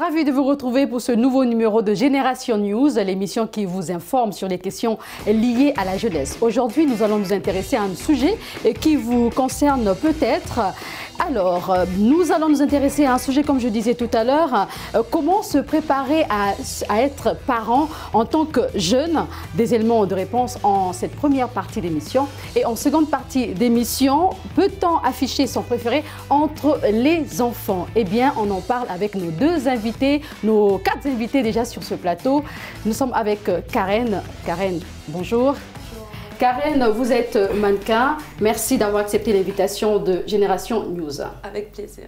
Ravi de vous retrouver pour ce nouveau numéro de Génération News, l'émission qui vous informe sur les questions liées à la jeunesse. Aujourd'hui, nous allons nous intéresser à un sujet qui vous concerne peut-être. Alors, nous allons nous intéresser à un sujet, comme je disais tout à l'heure, comment se préparer à être parent en tant que jeune. Des éléments de réponse en cette première partie d'émission. Et en seconde partie d'émission, peut-on afficher son préféré entre les enfants? Eh bien, on en parle avec nos deux invités, nos 4 invités déjà sur ce plateau. Nous sommes avec Karen. Karen, bonjour. Karen, vous êtes mannequin. Merci d'avoir accepté l'invitation de Génération News. Avec plaisir.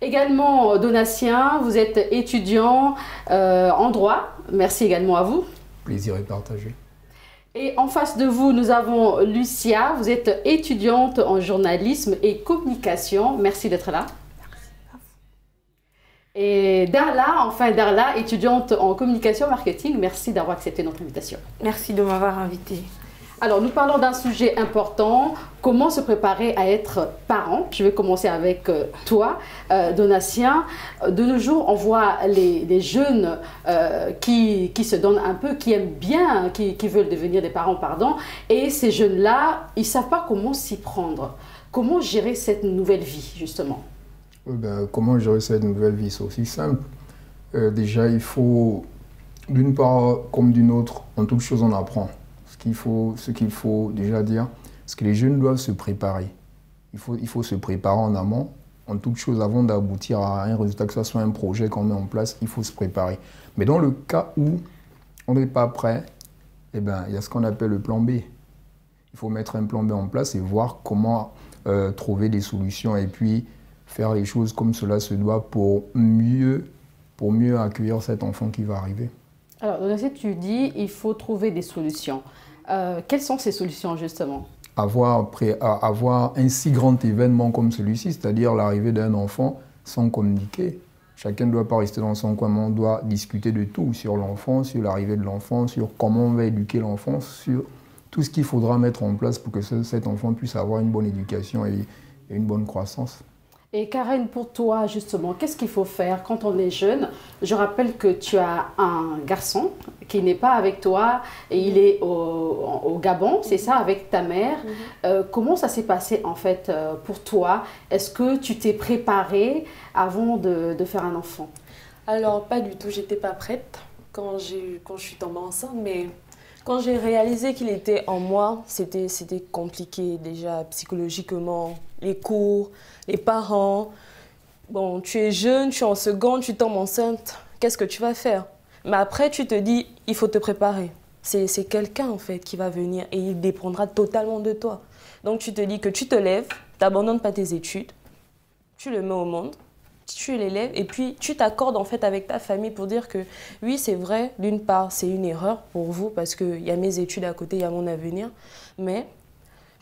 Également, Donatien, vous êtes étudiant en droit. Merci également à vous. Plaisir est partagé. Et en face de vous, nous avons Lucia. Vous êtes étudiante en journalisme et communication. Merci d'être là. Et Darla, étudiante en communication marketing. Merci d'avoir accepté notre invitation. Merci de m'avoir invitée. Alors, nous parlons d'un sujet important, comment se préparer à être parent. Je vais commencer avec toi, Donatien. De nos jours, on voit les jeunes qui se donnent un peu, qui aiment bien, qui veulent devenir des parents, pardon. Et ces jeunes-là, ils ne savent pas comment s'y prendre. Comment gérer cette nouvelle vie, justement? Comment gérer cette nouvelle vie? C'est aussi simple. Déjà, il faut, d'une part comme d'une autre, en toute chose, on apprend. Ce qu'il faut déjà dire, c'est que les jeunes doivent se préparer. Il faut se préparer en amont. En toute chose, avant d'aboutir à un résultat, que ce soit un projet qu'on met en place, il faut se préparer. Mais dans le cas où on n'est pas prêt, eh ben, il y a ce qu'on appelle le plan B. Il faut mettre un plan B en place et voir comment trouver des solutions et puis faire les choses comme cela se doit pour mieux accueillir cet enfant qui va arriver. Alors, Donatien, tu dis il faut trouver des solutions. Quelles sont ces solutions, justement? Avoir un si grand événement comme celui-ci, c'est-à-dire l'arrivée d'un enfant sans communiquer. Chacun ne doit pas rester dans son coin, mais on doit discuter de tout, sur l'enfant, sur l'arrivée de l'enfant, sur comment on va éduquer l'enfant, sur tout ce qu'il faudra mettre en place pour que cet enfant puisse avoir une bonne éducation et une bonne croissance. Et Karen, pour toi, justement, qu'est-ce qu'il faut faire quand on est jeune? Je rappelle que tu as un garçon qui n'est pas avec toi et il est au Gabon, c'est ça, avec ta mère. Comment ça s'est passé, en fait, pour toi? Est-ce que tu t'es préparée avant de faire un enfant? Alors, pas du tout. J'étais pas prête quand je suis tombée enceinte, mais quand j'ai réalisé qu'il était en moi, c'était compliqué déjà psychologiquement, les cours, les parents. Bon, tu es jeune, tu es en seconde, tu tombes enceinte, qu'est-ce que tu vas faire? Mais après, tu te dis, il faut te préparer. C'est quelqu'un en fait qui va venir et il dépendra totalement de toi. Donc tu te dis que tu te lèves, tu n'abandonnes pas tes études, tu le mets au monde, tu l'élèves et puis tu t'accordes en fait avec ta famille pour dire que oui, c'est vrai, d'une part, c'est une erreur pour vous parce qu'il y a mes études à côté, il y a mon avenir, mais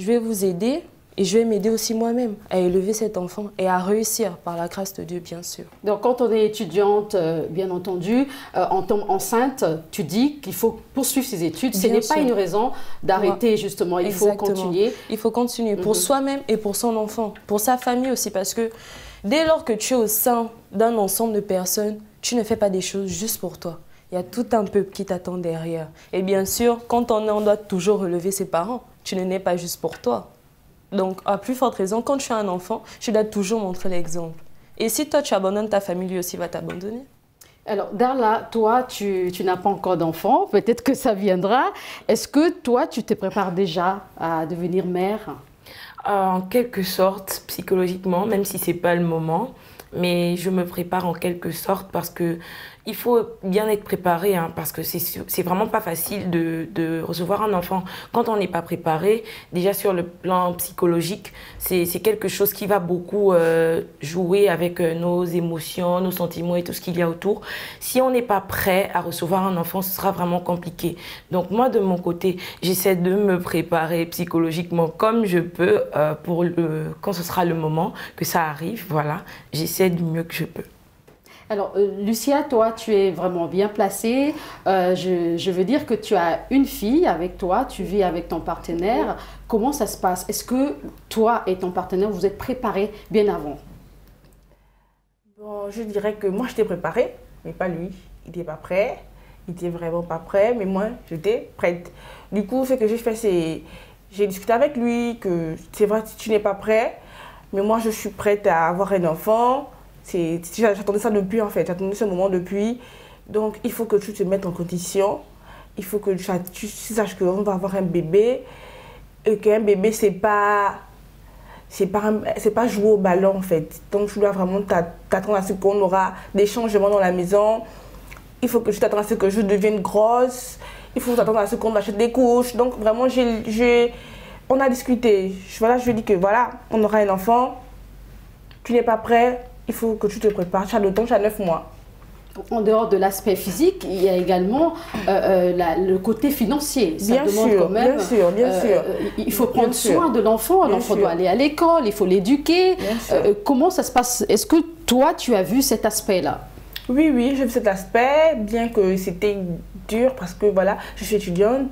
je vais vous aider et je vais m'aider aussi moi-même à élever cet enfant et à réussir par la grâce de Dieu, bien sûr. Donc, quand on est étudiante, bien entendu, on tombe enceinte, tu dis qu'il faut poursuivre ses études. Ce n'est pas une raison d'arrêter, justement. Il faut continuer. Il faut continuer pour soi-même et pour son enfant, pour sa famille aussi, parce que dès lors que tu es au sein d'un ensemble de personnes, tu ne fais pas des choses juste pour toi. Il y a tout un peuple qui t'attend derrière. Et bien sûr, quand on doit toujours relever ses parents. Tu ne nais pas juste pour toi. Donc, à plus forte raison, quand tu as un enfant, tu dois toujours montrer l'exemple. Et si toi, tu abandonnes ta famille, lui aussi va t'abandonner. Alors, Darla, toi, tu n'as pas encore d'enfant. Peut-être que ça viendra. Est-ce que toi, tu te prépares déjà à devenir mère? En quelque sorte, psychologiquement, même si ce n'est pas le moment. Mais je me prépare en quelque sorte parce que il faut bien être préparé, hein, parce que c'est vraiment pas facile de recevoir un enfant quand on n'est pas préparé. Déjà sur le plan psychologique, c'est quelque chose qui va beaucoup jouer avec nos émotions, nos sentiments et tout ce qu'il y a autour. Si on n'est pas prêt à recevoir un enfant, ce sera vraiment compliqué. Donc moi, de mon côté, j'essaie de me préparer psychologiquement comme je peux quand ce sera le moment que ça arrive. Voilà, j'essaie du mieux que je peux. Alors, Lucia, toi, tu es vraiment bien placée. Je veux dire que tu as une fille avec toi, tu vis avec ton partenaire. Comment ça se passe? Est-ce que toi et ton partenaire, vous êtes préparés bien avant? Bon, je dirais que moi, je t'ai préparée. mais pas lui. Il n'était pas prêt. Il n'était vraiment pas prêt, mais moi, j'étais prête. Du coup, ce que j'ai fait, c'est... J'ai discuté avec lui que c'est vrai, tu n'es pas prêt, mais moi, je suis prête à avoir un enfant. J'attendais ça depuis, en fait. J'attendais ce moment depuis. Donc, il faut que tu te mettes en condition. Il faut que tu saches qu'on va avoir un bébé. Et qu'un bébé, c'est pas jouer au ballon, en fait. Donc, tu dois vraiment t'attendre à ce qu'on aura des changements dans la maison. Il faut que tu t'attendes à ce que je devienne grosse. Il faut t'attendre à ce qu'on achète des couches. Donc, vraiment, on a discuté. Je lui ai dit que voilà, on aura un enfant. Tu n'es pas prêt. Il faut que tu te prépares. Tu as le temps, tu as 9 mois. En dehors de l'aspect physique, il y a également le côté financier. Ça demande quand même, bien sûr. Il faut prendre soin de l'enfant. L'enfant doit aller à l'école, il faut l'éduquer. Comment ça se passe? Est-ce que toi, tu as vu cet aspect-là? Oui, j'ai vu cet aspect, bien que c'était dur parce que voilà, je suis étudiante.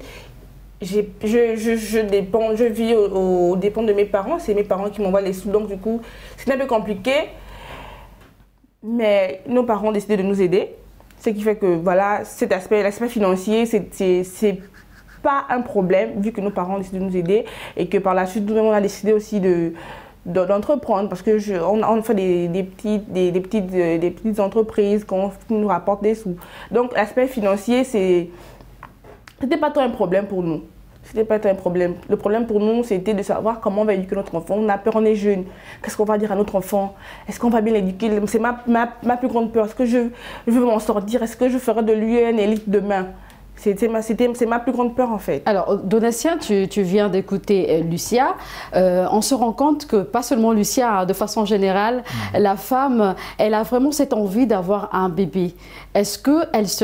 Je vis aux dépens de mes parents. C'est mes parents qui m'envoient les sous, donc du coup, c'est un peu compliqué. Mais nos parents ont décidé de nous aider. Ce qui fait que voilà, l'aspect financier, c'est pas un problème vu que nos parents ont décidé de nous aider et que par la suite, nous-mêmes, on a décidé aussi d'entreprendre parce que on fait des petites entreprises qui nous rapportent des sous. Donc l'aspect financier, c'était pas tant un problème pour nous. C'était pas tant un problème. Le problème pour nous, c'était de savoir comment on va éduquer notre enfant. On a peur, on est jeune. Qu'est-ce qu'on va dire à notre enfant? Est-ce qu'on va bien l'éduquer? C'est ma plus grande peur. Est-ce que je veux m'en sortir? Est-ce que je ferai de lui un élite demain? C'est ma plus grande peur en fait. Alors Donatien, tu viens d'écouter Lucia. On se rend compte que pas seulement Lucia, de façon générale, la femme, elle a vraiment cette envie d'avoir un bébé. Est-ce que,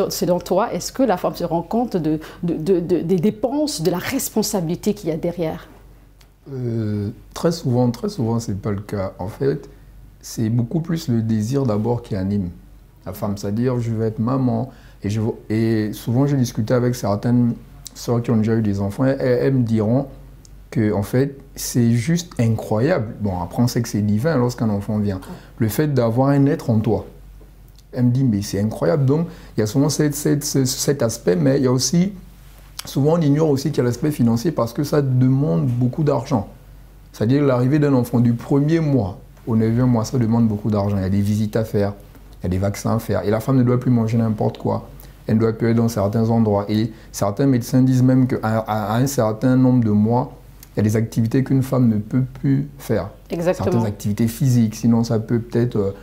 selon toi, est-ce que la femme se rend compte des dépenses, de la responsabilité qu'il y a derrière? Très souvent, c'est pas le cas. En fait, c'est beaucoup plus le désir d'abord qui anime la femme. C'est-à-dire, je vais être maman. Et souvent, j'ai discuté avec certaines sœurs qui ont déjà eu des enfants. Elles me diront que, en fait, c'est juste incroyable. Bon, après, on sait que c'est divin lorsqu'un enfant vient. Le fait d'avoir un être en toi. Elle me dit, mais c'est incroyable. Donc, il y a souvent cet aspect, mais il y a aussi, souvent, on ignore aussi qu'il y a l'aspect financier parce que ça demande beaucoup d'argent. C'est-à-dire l'arrivée d'un enfant du 1er mois au 9e mois, ça demande beaucoup d'argent. Il y a des visites à faire. Il y a des vaccins à faire. Et la femme ne doit plus manger n'importe quoi. Elle doit plus aller dans certains endroits. Et certains médecins disent même qu'à un certain nombre de mois, il y a des activités qu'une femme ne peut plus faire. Exactement. Certaines activités physiques. Sinon, ça peut peut-être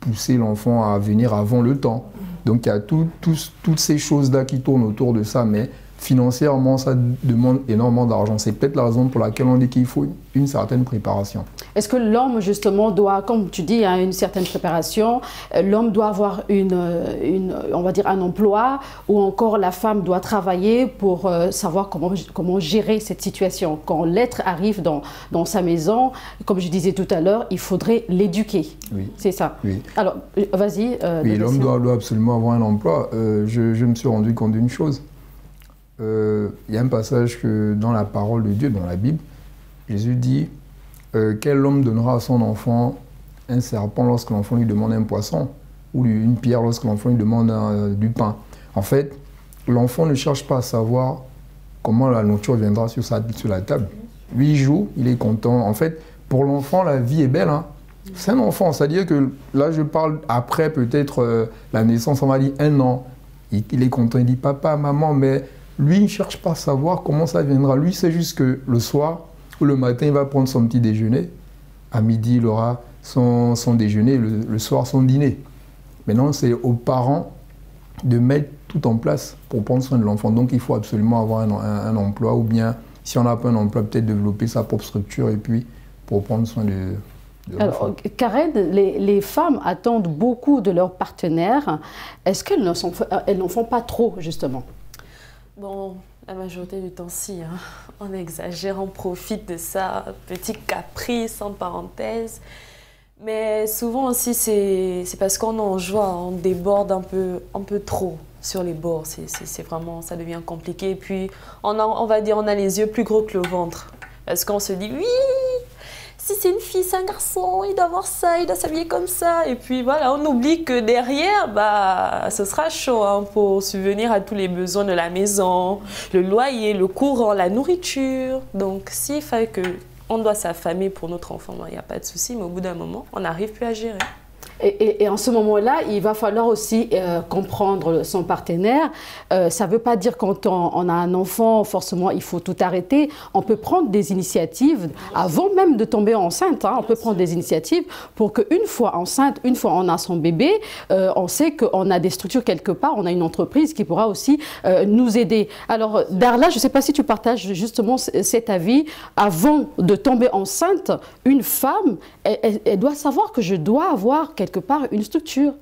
pousser l'enfant à venir avant le temps. Donc, il y a toutes ces choses-là qui tournent autour de ça. Mais financièrement, ça demande énormément d'argent. C'est peut-être la raison pour laquelle on dit qu'il faut une certaine préparation. Est-ce que l'homme, justement, doit, comme tu dis, une certaine préparation, l'homme doit avoir on va dire un emploi, ou encore la femme doit travailler pour savoir comment gérer cette situation? Quand l'être arrive dans sa maison, comme je disais tout à l'heure, il faudrait l'éduquer. Oui. C'est ça. Oui. Alors, vas-y. Oui, l'homme doit absolument avoir un emploi. Je me suis rendu compte d'une chose. Il y a un passage dans la parole de Dieu, dans la Bible, Jésus dit quel homme donnera à son enfant un serpent lorsque l'enfant lui demande un poisson, ou une pierre lorsque l'enfant lui demande du pain. En fait, l'enfant ne cherche pas à savoir comment la nourriture viendra sur la table. Lui, il joue, il est content. En fait, pour l'enfant, la vie est belle. Hein. C'est un enfant, c'est-à-dire que là, je parle après peut-être la naissance, on va dire 1 an. Il est content, il dit papa, maman, mais lui, il ne cherche pas à savoir comment ça viendra. Lui, c'est juste que le soir ou le matin, il va prendre son petit déjeuner. À midi, il aura son déjeuner, le soir, son dîner. Maintenant, c'est aux parents de mettre tout en place pour prendre soin de l'enfant. Donc, il faut absolument avoir un emploi, ou bien, si on n'a pas un emploi, peut-être développer sa propre structure et puis pour prendre soin de l'enfant. Alors, Karen, les femmes attendent beaucoup de leurs partenaires. Est-ce qu'elles n'en font pas trop, justement? Bon, la majorité du temps, si. Hein. On exagère, on profite de ça. Petit caprice, en parenthèse. Mais souvent aussi, c'est parce qu'on est en joie, on déborde un peu trop sur les bords. C'est vraiment, ça devient compliqué. Et puis, on va dire, on a les yeux plus gros que le ventre. Parce qu'on se dit, oui, si si c'est une fille, c'est un garçon, il doit avoir ça, il doit s'habiller comme ça. Et puis voilà, on oublie que derrière, bah, ce sera chaud hein, pour subvenir à tous les besoins de la maison, le loyer, le courant, la nourriture. Donc s'il fallait qu'on doit s'affamer pour notre enfant, il n'y a pas de souci, mais au bout d'un moment, on n'arrive plus à gérer. Et en ce moment-là, il va falloir aussi comprendre son partenaire. Ça ne veut pas dire quand on a un enfant, forcément, il faut tout arrêter. On peut prendre des initiatives, avant même de tomber enceinte, hein, on peut prendre des initiatives pour qu'une fois enceinte, une fois on a son bébé, on sait qu'on a des structures quelque part, on a une entreprise qui pourra aussi nous aider. Alors, Darla, je ne sais pas si tu partages justement cet avis. Avant de tomber enceinte, une femme, elle doit savoir que je dois avoir quelque part une structure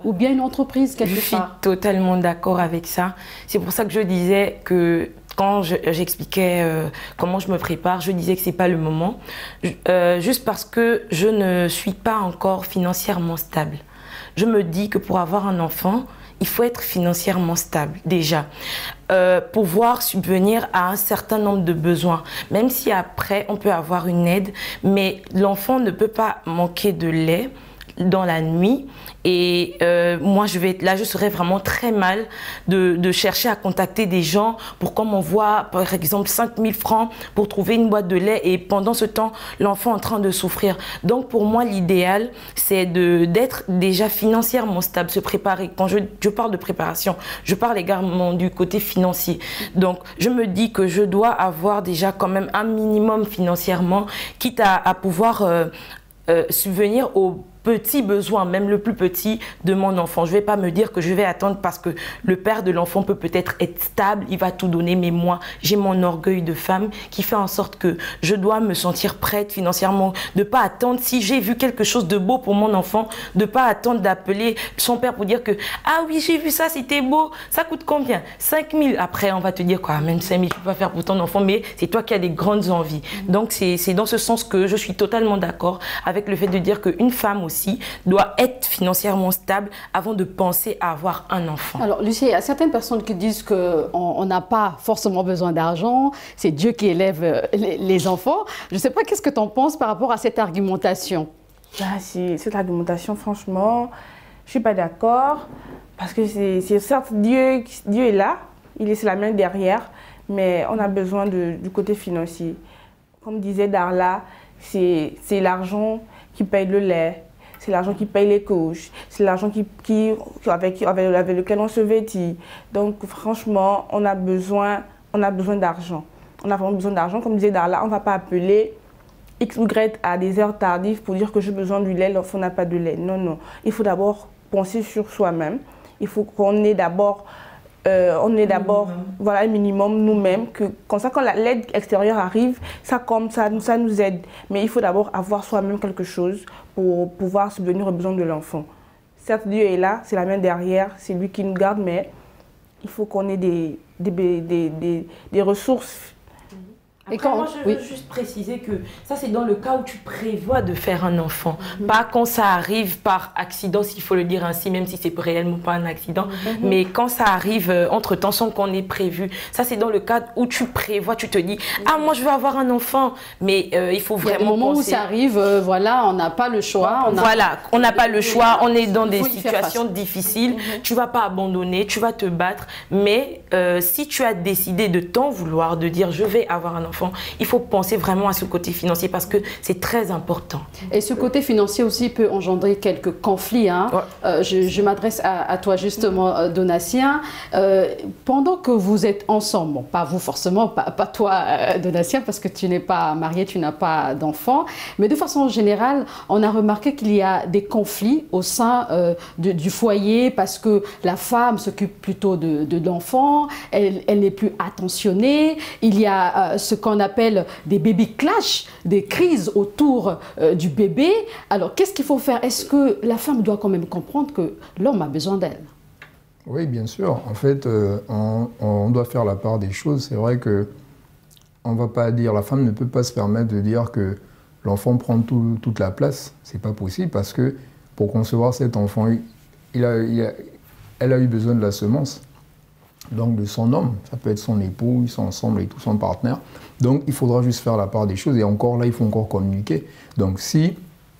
ou bien une entreprise quelque part. Je suis totalement d'accord avec ça. C'est pour ça que je disais que quand j'expliquais comment je me prépare, je disais que c'est pas le moment, juste parce que je ne suis pas encore financièrement stable. Je me dis que pour avoir un enfant, il faut être financièrement stable déjà, pouvoir subvenir à un certain nombre de besoins, même si après on peut avoir une aide, mais l'enfant ne peut pas manquer de lait dans la nuit et moi je vais être là, je serais vraiment très mal de chercher à contacter des gens pour qu'on m'envoie par exemple 5 000 francs pour trouver une boîte de lait et pendant ce temps l'enfant est en train de souffrir. Donc pour moi l'idéal c'est d'être déjà financièrement stable, se préparer. Quand je parle de préparation, je parle également du côté financier. Donc je me dis que je dois avoir déjà quand même un minimum financièrement, quitte à pouvoir subvenir aux petits besoins, même le plus petit de mon enfant. Je ne vais pas me dire que je vais attendre parce que le père de l'enfant peut peut-être être stable, il va tout donner, mais moi, j'ai mon orgueil de femme qui fait en sorte que je dois me sentir prête financièrement, de ne pas attendre, si j'ai vu quelque chose de beau pour mon enfant, de ne pas attendre d'appeler son père pour dire que « Ah oui, j'ai vu ça, c'était beau, ça coûte combien? 5 000 » Après, on va te dire quoi, même 5 000, je ne peux pas faire pour ton enfant, mais c'est toi qui as des grandes envies. Donc, c'est dans ce sens que je suis totalement d'accord avec le fait de dire qu'une femme aussi doit être financièrement stable avant de penser à avoir un enfant. Alors Lucie, il y a certaines personnes qui disent qu'on n'a pas forcément besoin d'argent, c'est Dieu qui élève les enfants. Je ne sais pas, qu'est-ce que tu en penses par rapport à cette argumentation? Cette argumentation, franchement, je ne suis pas d'accord parce que c'est certes Dieu est là, il laisse la main derrière, mais on a besoin du côté financier. Comme disait Darla, c'est l'argent qui paye le lait, c'est l'argent qui paye les couches, c'est l'argent avec lequel on se vêtit. Donc franchement, on a besoin d'argent. On a vraiment besoin d'argent. Comme disait Darla, on ne va pas appeler X ou Y à des heures tardives pour dire que j'ai besoin du lait, l'enfant n'a pas de lait. Non, non. Il faut d'abord penser sur soi-même. Il faut qu'on ait d'abord voilà, un minimum nous-mêmes, comme ça quand l'aide extérieure arrive, ça nous aide. Mais il faut d'abord avoir soi-même quelque chose pour pouvoir subvenir aux besoins de l'enfant. Certes, Dieu est là, c'est la main derrière, c'est lui qui nous garde, mais il faut qu'on ait des ressources. Après, moi, je veux juste préciser que ça, c'est dans le cas où tu prévois de faire un enfant. Pas quand ça arrive par accident, s'il faut le dire ainsi, même si c'est réellement pas un accident. Mais quand ça arrive entre-temps, sans qu'on ait prévu. Ça, c'est dans le cas où tu prévois, tu te dis « Ah, moi, je veux avoir un enfant. » Mais il faut vraiment penser... Au moment où ça arrive, voilà, on n'a pas le choix. On n'a pas le choix. On est dans des situations difficiles. Tu vas pas abandonner, tu vas te battre. Mais si tu as décidé de t'en vouloir, de dire « Je vais avoir un enfant », il faut penser vraiment à ce côté financier parce que c'est très important. Et ce côté financier aussi peut engendrer quelques conflits. Hein. Ouais. Je m'adresse à toi justement, Donatien. Pendant que vous êtes ensemble, bon, pas vous forcément, pas toi, Donatien, parce que tu n'es pas marié, tu n'as pas d'enfant, mais de façon générale, on a remarqué qu'il y a des conflits au sein du foyer parce que la femme s'occupe plutôt de l'enfant, elle n'est plus attentionnée, il y a ce qu'on appelle des baby clash, des crises autour du bébé. Alors, qu'est-ce qu'il faut faire? Est-ce que la femme doit quand même comprendre que l'homme a besoin d'elle? Oui, bien sûr. En fait, on doit faire la part des choses. C'est vrai que on va pas dire, la femme ne peut pas se permettre de dire que l'enfant prend toute la place. C'est pas possible parce que pour concevoir cet enfant, elle a eu besoin de la semence. donc de son homme. Ça peut être son époux, ils sont ensemble et tout, son partenaire. Donc il faudra juste faire la part des choses et encore là, il faut encore communiquer. Donc si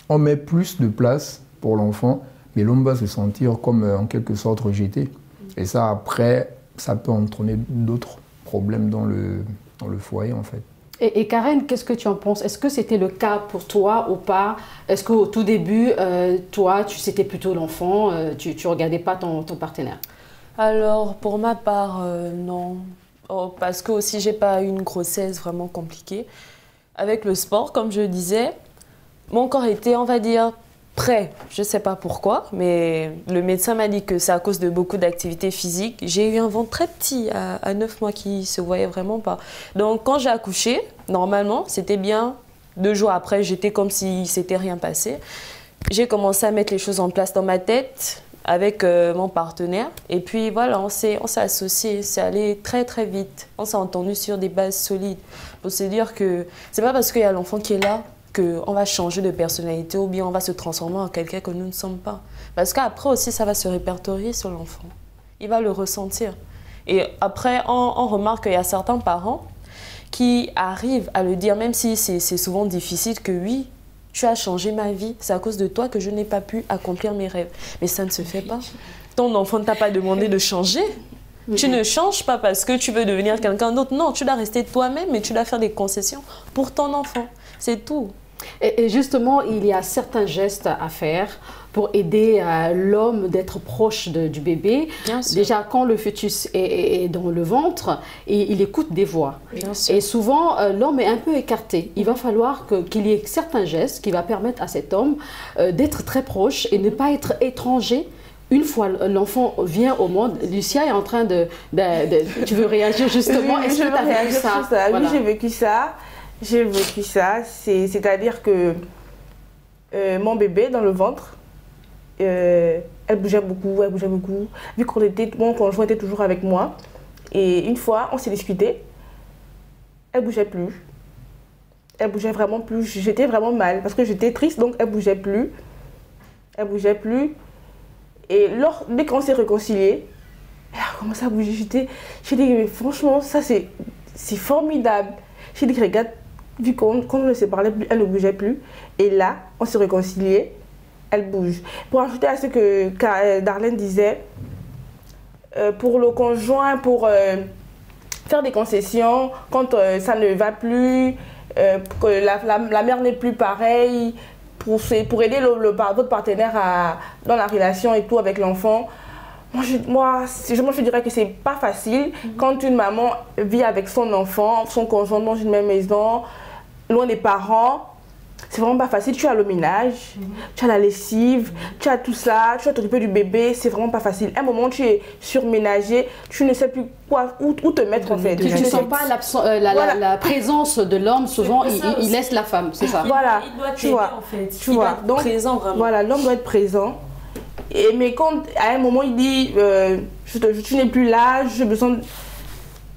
on met plus de place pour l'enfant, mais l'homme va se sentir comme en quelque sorte rejeté. Et ça, après, ça peut entraîner d'autres problèmes dans le foyer en fait. Et Karen, qu'est-ce que tu en penses? Est-ce que c'était le cas pour toi ou pas? Est-ce qu'au tout début, toi, c'était plutôt l'enfant, tu ne regardais pas ton partenaire? Alors, pour ma part, non. Oh, parce que aussi, j'ai pas eu une grossesse vraiment compliquée. Avec le sport, comme je disais, mon corps était, on va dire, prêt. Je ne sais pas pourquoi, mais le médecin m'a dit que c'est à cause de beaucoup d'activités physiques. J'ai eu un ventre très petit à 9 mois qui ne se voyait vraiment pas. Donc, quand j'ai accouché, normalement, c'était bien. 2 jours après, j'étais comme si ne s'était rien passé. J'ai commencé à mettre les choses en place dans ma tête avec mon partenaire. Et puis, voilà, on s'est associés. C'est allé très, très vite. On s'est entendu sur des bases solides. Pour se dire que ce n'est pas parce qu'il y a l'enfant qui est là qu'on va changer de personnalité ou bien on va se transformer en quelqu'un que nous ne sommes pas. Parce qu'après aussi, ça va se répertorier sur l'enfant. Il va le ressentir. Et après, on remarque qu'il y a certains parents qui arrivent à le dire, même si c'est souvent difficile, que oui, tu as changé ma vie, c'est à cause de toi que je n'ai pas pu accomplir mes rêves. Mais ça ne se fait pas. Ton enfant ne t'a pas demandé de changer. Tu ne changes pas parce que tu veux devenir quelqu'un d'autre. Non, tu dois rester toi-même et tu dois faire des concessions pour ton enfant. C'est tout. Et justement, il y a certains gestes à faire pour aider l'homme d'être proche du bébé. Déjà, quand le fœtus est dans le ventre, il écoute des voix. Et souvent, l'homme est un peu écarté. Il va falloir qu'il y ait certains gestes qui vont permettre à cet homme d'être très proche et ne pas être étranger. Une fois l'enfant vient au monde, Lucia est en train tu veux réagir justement? Oui, est-ce que tu as vécu ça? Voilà. Oui, j'ai vécu ça. J'ai vécu ça, c'est-à-dire que mon bébé dans le ventre, elle bougeait beaucoup. Vu qu'on mon conjoint était toujours avec moi. Et une fois, on s'est discuté, elle bougeait plus. Elle bougeait vraiment plus. J'étais vraiment mal parce que j'étais triste, donc elle bougeait plus. Elle bougeait plus. Et dès qu'on s'est réconciliés, elle a commencé à bouger. J'ai dit, mais franchement, ça c'est formidable. J'ai dit, regarde, vu qu'on ne se parlait plus, elle ne bougeait plus. Et là, on s'est réconciliés, elle bouge. Pour ajouter à ce que Darlene disait, pour le conjoint, pour faire des concessions, quand ça ne va plus, que la mère n'est plus pareille, pour aider votre partenaire dans la relation et tout avec l'enfant, moi, je dirais que c'est pas facile quand une maman vit avec son enfant, son conjoint dans une même maison, loin des parents. C'est vraiment pas facile. Tu as le ménage, tu as la lessive, tu as tout ça, tu dois t'occuper du bébé, c'est vraiment pas facile. À un moment, tu es surménagé, tu ne sais plus où te mettre en fait. Tu ne sens pas la présence de l'homme, souvent il laisse la femme, c'est ça. Voilà, il doit tu vois, en fait. Tu vois. Donc, présent vraiment. Voilà, l'homme doit être présent. Mais quand à un moment il dit tu n'es plus là, j'ai besoin.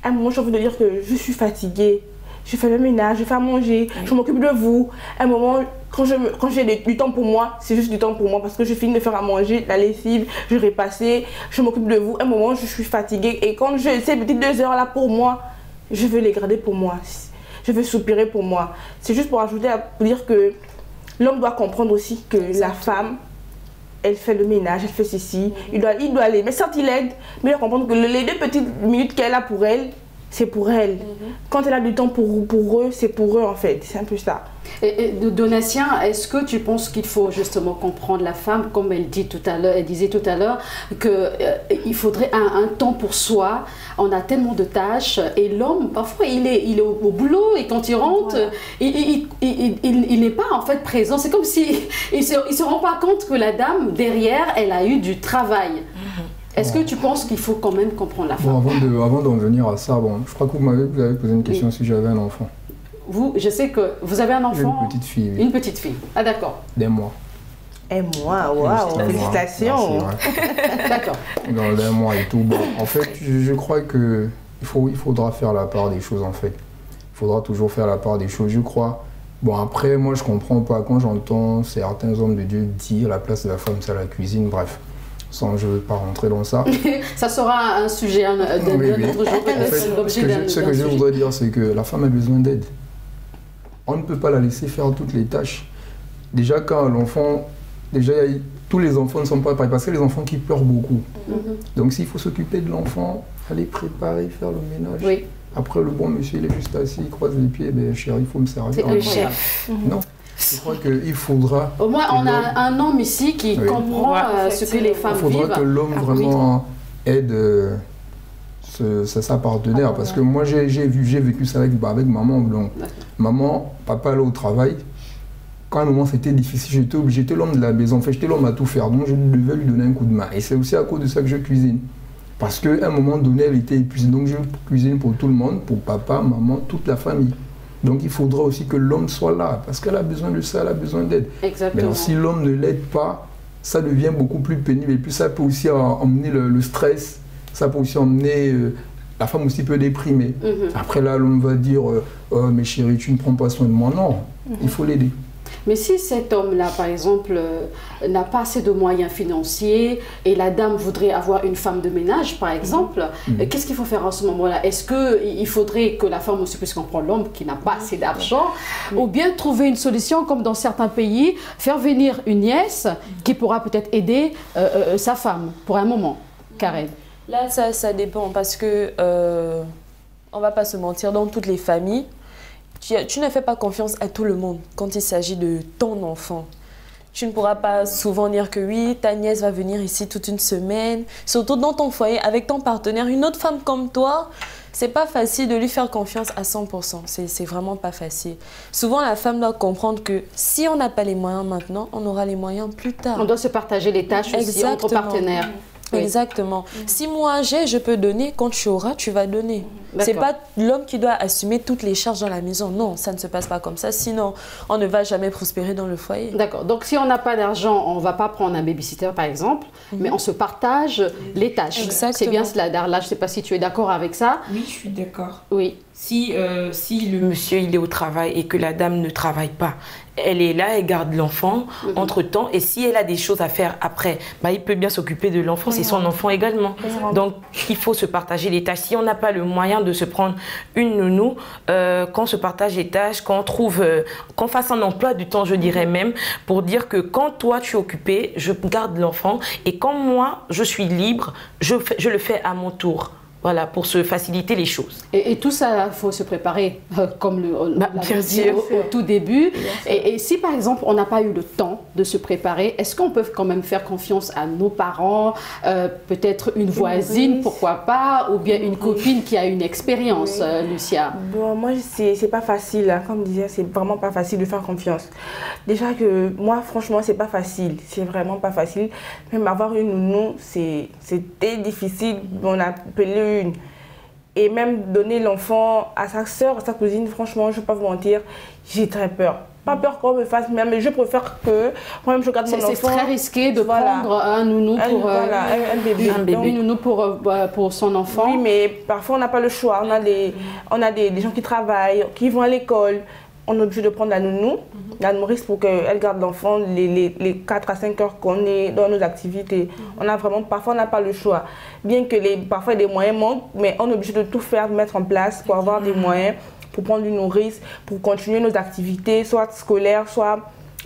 À un moment j'ai envie de dire que je suis fatiguée. Je fais le ménage, je fais à manger, je m'occupe de vous. À un moment, quand j'ai du temps pour moi, c'est juste du temps pour moi parce que je finis de faire à manger, la lessive, je repasser, je m'occupe de vous. À un moment, je suis fatiguée et quand j'ai ces petites 2 heures là pour moi, je veux les garder pour moi. Je veux soupirer pour moi. C'est juste pour ajouter pour dire que l'homme doit comprendre aussi que la femme, elle fait le ménage, elle fait ceci, il doit aller. Mais certes, il aide, mais il doit comprendre que les 2 petites minutes qu'elle a pour elle, c'est pour elle. Quand elle a du temps pour eux, c'est pour eux en fait. C'est un peu ça. Et Donatien, est-ce que tu penses qu'il faut justement comprendre la femme, comme elle disait tout à l'heure, qu'il faudrait un temps pour soi, on a tellement de tâches, et l'homme, parfois, il est au boulot, et quand il rentre, voilà, il n'est pas en fait présent. C'est comme si il se rend pas compte que la dame, derrière, elle a eu du travail. Est-ce que tu penses qu'il faut quand même comprendre la femme? Bon, avant d'en venir à ça, je crois que vous avez posé une question si j'avais un enfant. Je sais que vous avez un enfant. Une petite fille. Oui. Une petite fille. Ah d'accord. D'un mois. Un mois, waouh, félicitations. D'accord. Dans un mois et tout. Bon, en fait, je crois que il faudra faire la part des choses en fait. Il faudra toujours faire la part des choses, je crois. Bon, après, moi, je comprends pas quand j'entends certains hommes de Dieu dire la place de la femme, c'est la cuisine, bref. Sans, je ne vais pas rentrer dans ça. Ça sera un sujet d'un autre jour. En fait, ce que je voudrais dire, c'est que la femme a besoin d'aide. On ne peut pas la laisser faire toutes les tâches. Déjà, quand l'enfant... Déjà, tous les enfants ne sont pas pareils, parce que les enfants qui pleurent beaucoup. Donc, s'il faut s'occuper de l'enfant, aller préparer, faire le ménage. Oui. Après, le bon monsieur, il est juste assis, il croise les pieds, ben chérie, il faut me servir. C'est le chef. Non. Je crois qu'il faudra... Au moins, on a un homme ici qui comprend ce que les femmes vivent. Il faudra que l'homme vraiment aide sa partenaire. Parce que moi, j'ai vécu ça avec maman. Donc, maman, papa allait au travail. Quand à un moment c'était difficile, j'étais l'homme de la maison. En fait, j'étais l'homme à tout faire. Donc, je devais lui donner un coup de main. Et c'est aussi à cause de ça que je cuisine. Parce qu'à un moment donné, elle était épuisée. Donc, je cuisine pour tout le monde, pour papa, maman, toute la famille. Donc il faudra aussi que l'homme soit là, parce qu'elle a besoin de ça, elle a besoin d'aide. Exactement. Mais si l'homme ne l'aide pas, ça devient beaucoup plus pénible. Et puis ça peut aussi emmener le stress, ça peut aussi emmener... la femme aussi peut déprimer. Après là, l'homme va dire oh, mais chérie, tu ne prends pas soin de moi. Non, il faut l'aider. Mais si cet homme-là, par exemple, n'a pas assez de moyens financiers et la dame voudrait avoir une femme de ménage, par exemple, qu'est-ce qu'il faut faire en ce moment-là? Est-ce qu'il faudrait que la femme aussi puisse comprendre l'homme qui n'a pas assez d'argent ou bien trouver une solution comme dans certains pays, faire venir une nièce qui pourra peut-être aider sa femme pour un moment? Karen. Là, ça dépend parce que, on ne va pas se mentir, dans toutes les familles, tu ne fais pas confiance à tout le monde quand il s'agit de ton enfant. Tu ne pourras pas souvent dire que oui, ta nièce va venir ici toute une semaine, surtout dans ton foyer avec ton partenaire, une autre femme comme toi. C'est pas facile de lui faire confiance à 100%. C'est vraiment pas facile. Souvent, la femme doit comprendre que si on n'a pas les moyens maintenant, on aura les moyens plus tard. On doit se partager les tâches aussi entre partenaires. Oui. Exactement. Si moi j'ai, je peux donner. Quand tu auras, tu vas donner. C'est pas l'homme qui doit assumer toutes les charges dans la maison. Non, ça ne se passe pas comme ça. Sinon, on ne va jamais prospérer dans le foyer. D'accord. Donc, si on n'a pas d'argent, on ne va pas prendre un babysitter, par exemple, mais on se partage les tâches. C'est bien cela, Darla. Je ne sais pas si tu es d'accord avec ça. Oui, je suis d'accord. Oui. Si le monsieur il est au travail et que la dame ne travaille pas, elle est là, elle garde l'enfant entre-temps. Et si elle a des choses à faire après, bah, il peut bien s'occuper de l'enfant, c'est son enfant également. Donc, il faut se partager les tâches. Si on n'a pas le moyen de se prendre une nounou, qu'on se partage les tâches, qu'on trouve, qu'on fasse un emploi du temps, je dirais même, pour dire que quand toi tu es occupé, je garde l'enfant. Et quand moi, je suis libre, je le fais à mon tour. Voilà, pour se faciliter les choses. Et tout ça, il faut se préparer, comme bien sûr, au tout début. Et si, par exemple, on n'a pas eu le temps de se préparer, est-ce qu'on peut quand même faire confiance à nos parents, peut-être une voisine, pourquoi pas, ou bien une copine qui a une expérience, Lucia? Bon, moi, c'est pas facile. Hein. Comme je disais, c'est vraiment pas facile de faire confiance. Déjà que moi, franchement, c'est pas facile. C'est vraiment pas facile. Même avoir une nounou, c'était difficile. On a appelé et même donner l'enfant à sa soeur, à sa cousine, franchement, je ne vais pas vous mentir, j'ai très peur. Pas peur qu'on me fasse, mais je préfère que moi-même je garde mon enfant. C'est très risqué de prendre un nounou pour un bébé. Une nounou pour son enfant. Oui, mais parfois on n'a pas le choix. On a des gens qui travaillent, qui vont à l'école. On est obligé de prendre la nounou, la nourrice pour qu'elle garde l'enfant les 4 à 5 heures qu'on est dans nos activités. Parfois on n'a pas le choix. Bien que parfois des moyens manquent, mais on est obligé de tout faire, de mettre en place pour avoir des moyens, pour prendre une nourrice, pour continuer nos activités, soit scolaires, soit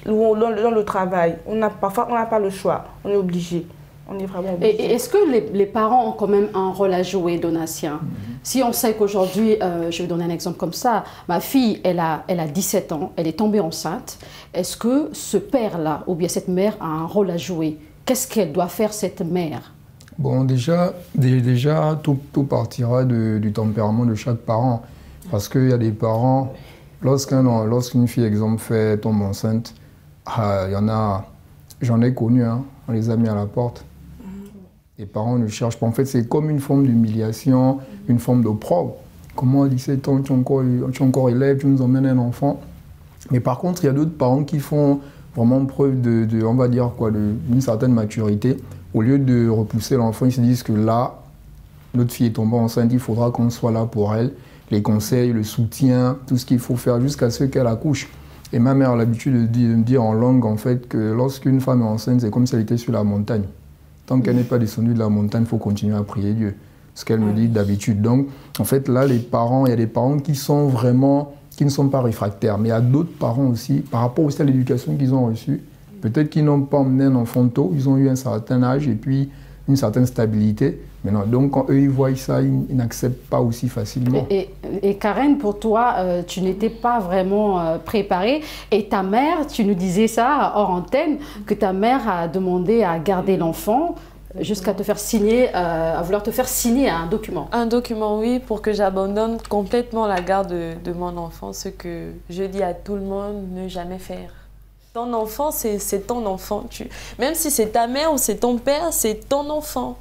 dans le travail. Parfois on n'a pas le choix, on est obligé. On est vraiment obligé. Et est-ce que les parents ont quand même un rôle à jouer, Donatien? Si on sait qu'aujourd'hui, je vais donner un exemple comme ça, ma fille, elle a 17 ans, elle est tombée enceinte. Est-ce que ce père-là, ou bien cette mère, a un rôle à jouer? Qu'est-ce qu'elle doit faire, cette mère? Bon, déjà tout partira du tempérament de chaque parent. Parce qu'il y a des parents, lorsqu'une fille, exemple, tombe enceinte, il y en a, j'en ai connu, hein, on les a mis à la porte. Les parents ne cherchent pas. En fait, c'est comme une forme d'humiliation, une forme d'opprobre. Comment à 17 ans, tu es encore élève, tu nous emmènes un enfant. Mais par contre, il y a d'autres parents qui font vraiment preuve on va dire quoi, d'une certaine maturité. Au lieu de repousser l'enfant, ils se disent que là, notre fille est tombée enceinte, il faudra qu'on soit là pour elle. Les conseils, le soutien, tout ce qu'il faut faire jusqu'à ce qu'elle accouche. Et ma mère a l'habitude de me dire en langue, en fait, que lorsqu'une femme est enceinte, c'est comme si elle était sur la montagne. Tant qu'elle n'est pas descendue de la montagne, il faut continuer à prier Dieu. Ce qu'elle me dit d'habitude. Donc, en fait, là, les parents, il y a des parents qui sont vraiment, qui ne sont pas réfractaires. Mais il y a d'autres parents aussi, par rapport aussi à l'éducation qu'ils ont reçue. Peut-être qu'ils n'ont pas emmené un enfant tôt, ils ont eu un certain âge et puis une certaine stabilité. Mais non, donc, quand eux, ils voient ça, ils n'acceptent pas aussi facilement. Et Karen, pour toi, tu n'étais pas vraiment préparée. Et ta mère, tu nous disais ça hors antenne, que ta mère a demandé à garder l'enfant jusqu'à te faire signer, à vouloir te faire signer un document. Un document, oui, pour que j'abandonne complètement la garde de mon enfant, ce que je dis à tout le monde, ne jamais faire. Ton enfant, c'est ton enfant. Même si c'est ta mère ou c'est ton père, c'est ton enfant.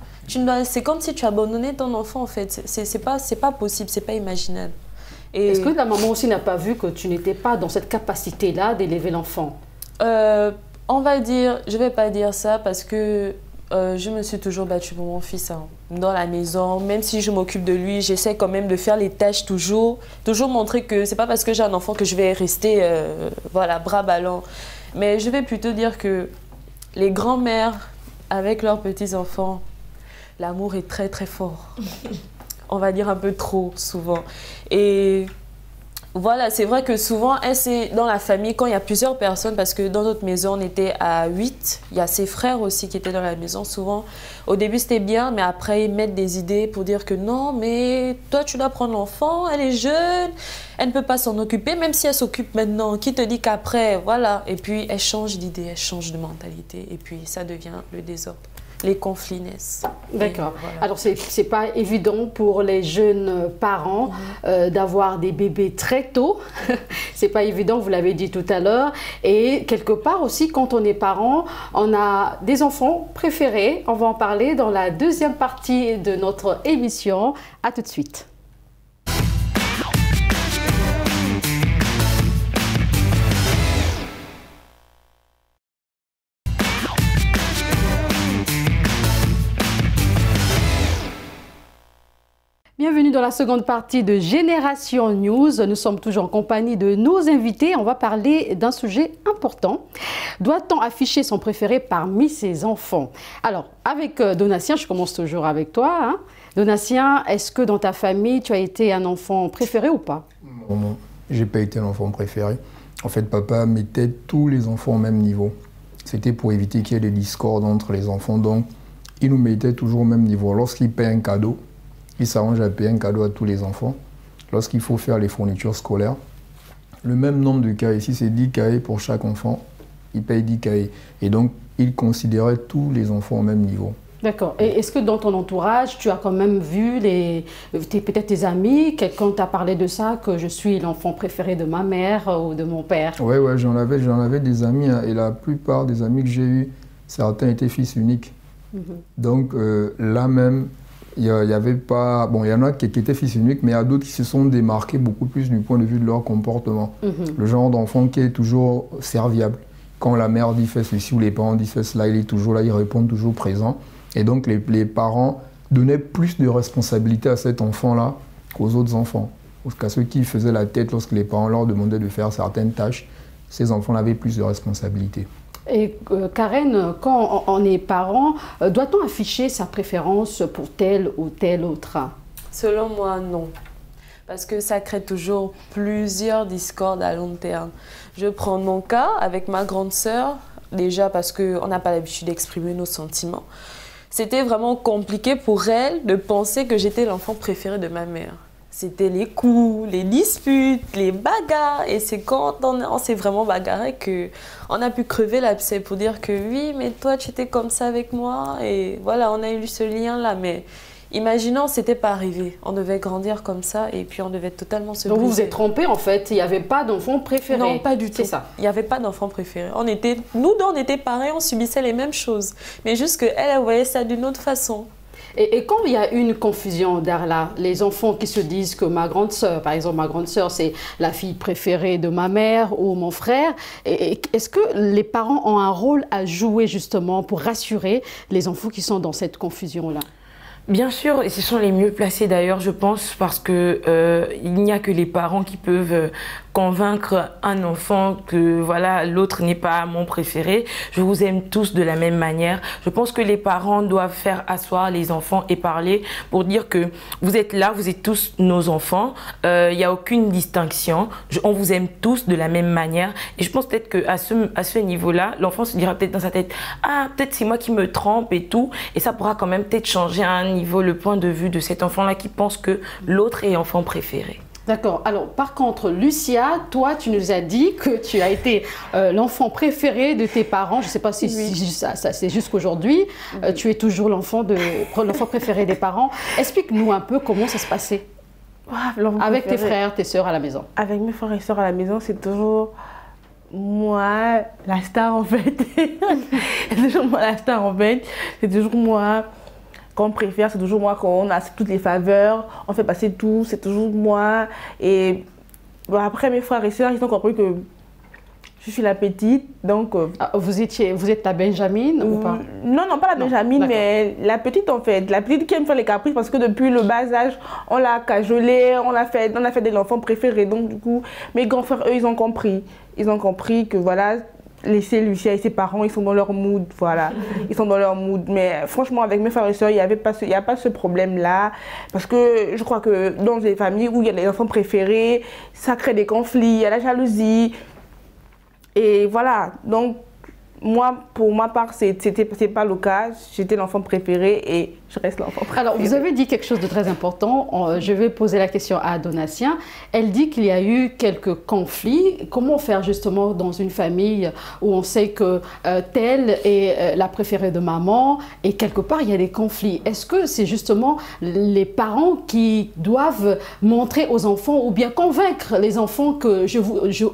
C'est comme si tu abandonnais ton enfant, en fait. C'est pas possible, c'est pas imaginable. Est-ce que la maman aussi n'a pas vu que tu n'étais pas dans cette capacité-là d'élever l'enfant? On va dire, je vais pas dire ça parce que je me suis toujours battue pour mon fils dans la maison. Même si je m'occupe de lui, j'essaie quand même de faire les tâches toujours montrer que c'est pas parce que j'ai un enfant que je vais rester voilà, bras ballants. Mais je vais plutôt dire que les grands-mères avec leurs petits-enfants, l'amour est très très fort. On va dire un peu trop souvent. Et voilà, c'est vrai que souvent, c'est dans la famille, quand il y a plusieurs personnes, parce que dans notre maison, on était à 8, il y a ses frères aussi qui étaient dans la maison. Souvent, au début, c'était bien, mais après, ils mettent des idées pour dire que non, mais toi, tu dois prendre l'enfant, elle est jeune, elle ne peut pas s'en occuper, même si elle s'occupe maintenant. Qui te dit qu'après, voilà. Et puis, elle change d'idée, elle change de mentalité, et puis ça devient le désordre. Les conflits naissent. D'accord. Voilà. Alors, c'est pas évident pour les jeunes parents d'avoir des bébés très tôt. C'est pas évident, vous l'avez dit tout à l'heure. Et quelque part aussi, quand on est parent, on a des enfants préférés. On va en parler dans la deuxième partie de notre émission. À tout de suite. Bienvenue dans la seconde partie de Génération News. Nous sommes toujours en compagnie de nos invités. On va parler d'un sujet important. Doit-on afficher son préféré parmi ses enfants? Alors, avec Donatien, je commence toujours avec toi. Hein. Donatien, est-ce que dans ta famille, tu as été un enfant préféré ou pas? Non, je n'ai pas été un enfant préféré. En fait, papa mettait tous les enfants au même niveau. C'était pour éviter qu'il y ait des discordes entre les enfants. Donc, il nous mettait toujours au même niveau. Lorsqu'il paye un cadeau, il s'arrange à payer un cadeau à tous les enfants. Lorsqu'il faut faire les fournitures scolaires, le même nombre de cahiers, ici c'est 10 cahiers pour chaque enfant, il paye 10 cahiers. Et donc, il considérait tous les enfants au même niveau. D'accord. Et est-ce que dans ton entourage, tu as quand même vu peut-être tes amis, quelqu'un t'a parlé de ça, que je suis l'enfant préféré de ma mère ou de mon père? Oui, j'en avais des amis, hein, et la plupart des amis que j'ai eus, certains étaient fils uniques. Donc là même, il y avait pas... Bon, il y en a qui étaient fils uniques, mais il y a d'autres qui se sont démarqués beaucoup plus du point de vue de leur comportement. Le genre d'enfant qui est toujours serviable. Quand la mère dit fais ceci ou les parents disent fais cela, il est toujours là, il répond toujours présent. Et donc les parents donnaient plus de responsabilité à cet enfant-là qu'aux autres enfants. Parce qu'à ceux qui faisaient la tête lorsque les parents leur demandaient de faire certaines tâches, ces enfants-là avaient plus de responsabilités. Et Karen, quand on est parent, doit-on afficher sa préférence pour tel ou tel autre? Selon moi, non. Parce que ça crée toujours plusieurs discordes à long terme. Je prends mon cas avec ma grande sœur, déjà parce qu'on n'a pas l'habitude d'exprimer nos sentiments. C'était vraiment compliqué pour elle de penser que j'étais l'enfant préféré de ma mère. C'était les coups, les disputes, les bagarres. Et c'est quand on s'est vraiment bagarré qu'on a pu crever l'abcès pour dire que oui, mais toi, tu étais comme ça avec moi. Et voilà, on a eu ce lien-là. Mais imaginons, c'était pas arrivé. On devait grandir comme ça et puis on devait totalement se briser. Donc vous vous êtes trompé en fait, il n'y avait pas d'enfant préféré? Non, pas du tout. C'est ça. Il n'y avait pas d'enfant préféré. Nous deux, on était pareils, on subissait les mêmes choses. Mais juste qu'elle, elle voyait ça d'une autre façon. Et quand il y a une confusion, Darla, les enfants qui se disent que ma grande sœur, par exemple, ma grande sœur, c'est la fille préférée de ma mère ou mon frère, est-ce que les parents ont un rôle à jouer justement pour rassurer les enfants qui sont dans cette confusion-là? Bien sûr, et ce sont les mieux placés d'ailleurs, je pense, parce que il n'y a que les parents qui peuvent convaincre un enfant que voilà, l'autre n'est pas mon préféré. Je vous aime tous de la même manière. Je pense que les parents doivent faire asseoir les enfants et parler pour dire que vous êtes là, vous êtes tous nos enfants. Il n'y a aucune distinction. On vous aime tous de la même manière. Et je pense peut-être qu'à ce niveau-là, l'enfant se dira peut-être dans sa tête, ah, peut-être c'est moi qui me trompe et tout. Et ça pourra quand même peut-être changer à un niveau le point de vue de cet enfant-là qui pense que l'autre est l'enfant préféré. D'accord. Alors, par contre, Lucia, toi, tu nous as dit que tu as été l'enfant préféré de tes parents. Je ne sais pas si ça c'est jusqu'aujourd'hui. Tu es toujours l'enfant préféré des parents. Explique-nous un peu comment ça se passait avec tes frères, tes sœurs à la maison. Avec mes frères et sœurs à la maison, c'est toujours moi la star en fait. C'est toujours moi la star en fait. C'est toujours moi qu'on préfère, c'est toujours moi qu'on a toutes les faveurs, on fait passer tout, c'est toujours moi. Et bon, après, mes frères et sœurs, ils ont compris que je suis la petite, donc... vous êtes la Benjamine ou pas? Non, pas la Benjamine, mais la petite en fait. La petite qui aime faire les caprices parce que depuis le bas âge, on l'a cajolée, on a fait de l'enfant préféré. Donc du coup, mes grands frères, eux, ils ont compris. Ils ont compris que voilà... Laisser Lucia et ses parents, ils sont dans leur mood, voilà. Ils sont dans leur mood. Mais franchement, avec mes frères et sœurs, il n'y a pas ce problème-là. Parce que je crois que dans les familles où il y a les enfants préférés, ça crée des conflits, il y a la jalousie. Et voilà. Donc, moi, pour ma part, c'est pas le cas. J'étais l'enfant préféré et je reste l'enfant préféré. Alors, vous avez dit quelque chose de très important. Je vais poser la question à Donatien. Elle dit qu'il y a eu quelques conflits. Comment faire justement dans une famille où on sait que telle est la préférée de maman et quelque part il y a des conflits? Est-ce que c'est justement les parents qui doivent montrer aux enfants ou bien convaincre les enfants que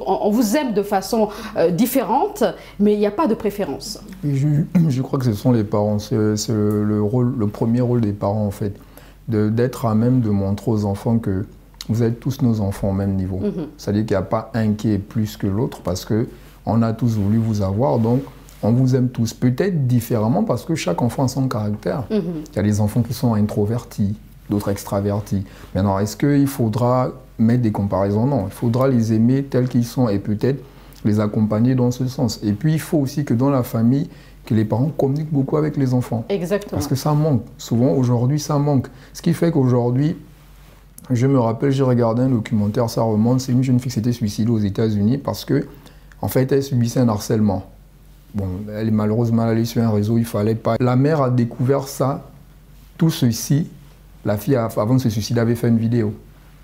on vous aime de façon différente, mais il n'y a pas de préférence? Je crois que ce sont les parents. C'est le premier rôle des parents en fait, d'être à même de montrer aux enfants que vous êtes tous nos enfants au même niveau. C'est-à-dire qu'il n'y a pas un qui est plus que l'autre parce qu'on a tous voulu vous avoir, donc on vous aime tous. Peut-être différemment parce que chaque enfant a son caractère. Il y a des enfants qui sont introvertis, d'autres extravertis. Maintenant, est-ce qu'il faudra mettre des comparaisons? Non, il faudra les aimer tels qu'ils sont et peut-être les accompagner dans ce sens. Et puis, il faut aussi que dans la famille, que les parents communiquent beaucoup avec les enfants. Exactement. Parce que ça manque. Souvent, aujourd'hui, ça manque. Ce qui fait qu'aujourd'hui, je me rappelle, j'ai regardé un documentaire, ça remonte, c'est une jeune fille qui s'était suicidée aux États-Unis parce que, en fait, elle subissait un harcèlement. Bon, elle est malheureusement allée sur un réseau, il fallait pas. La mère a découvert ça, tout ceci. La fille, avant de se suicider, avait fait une vidéo.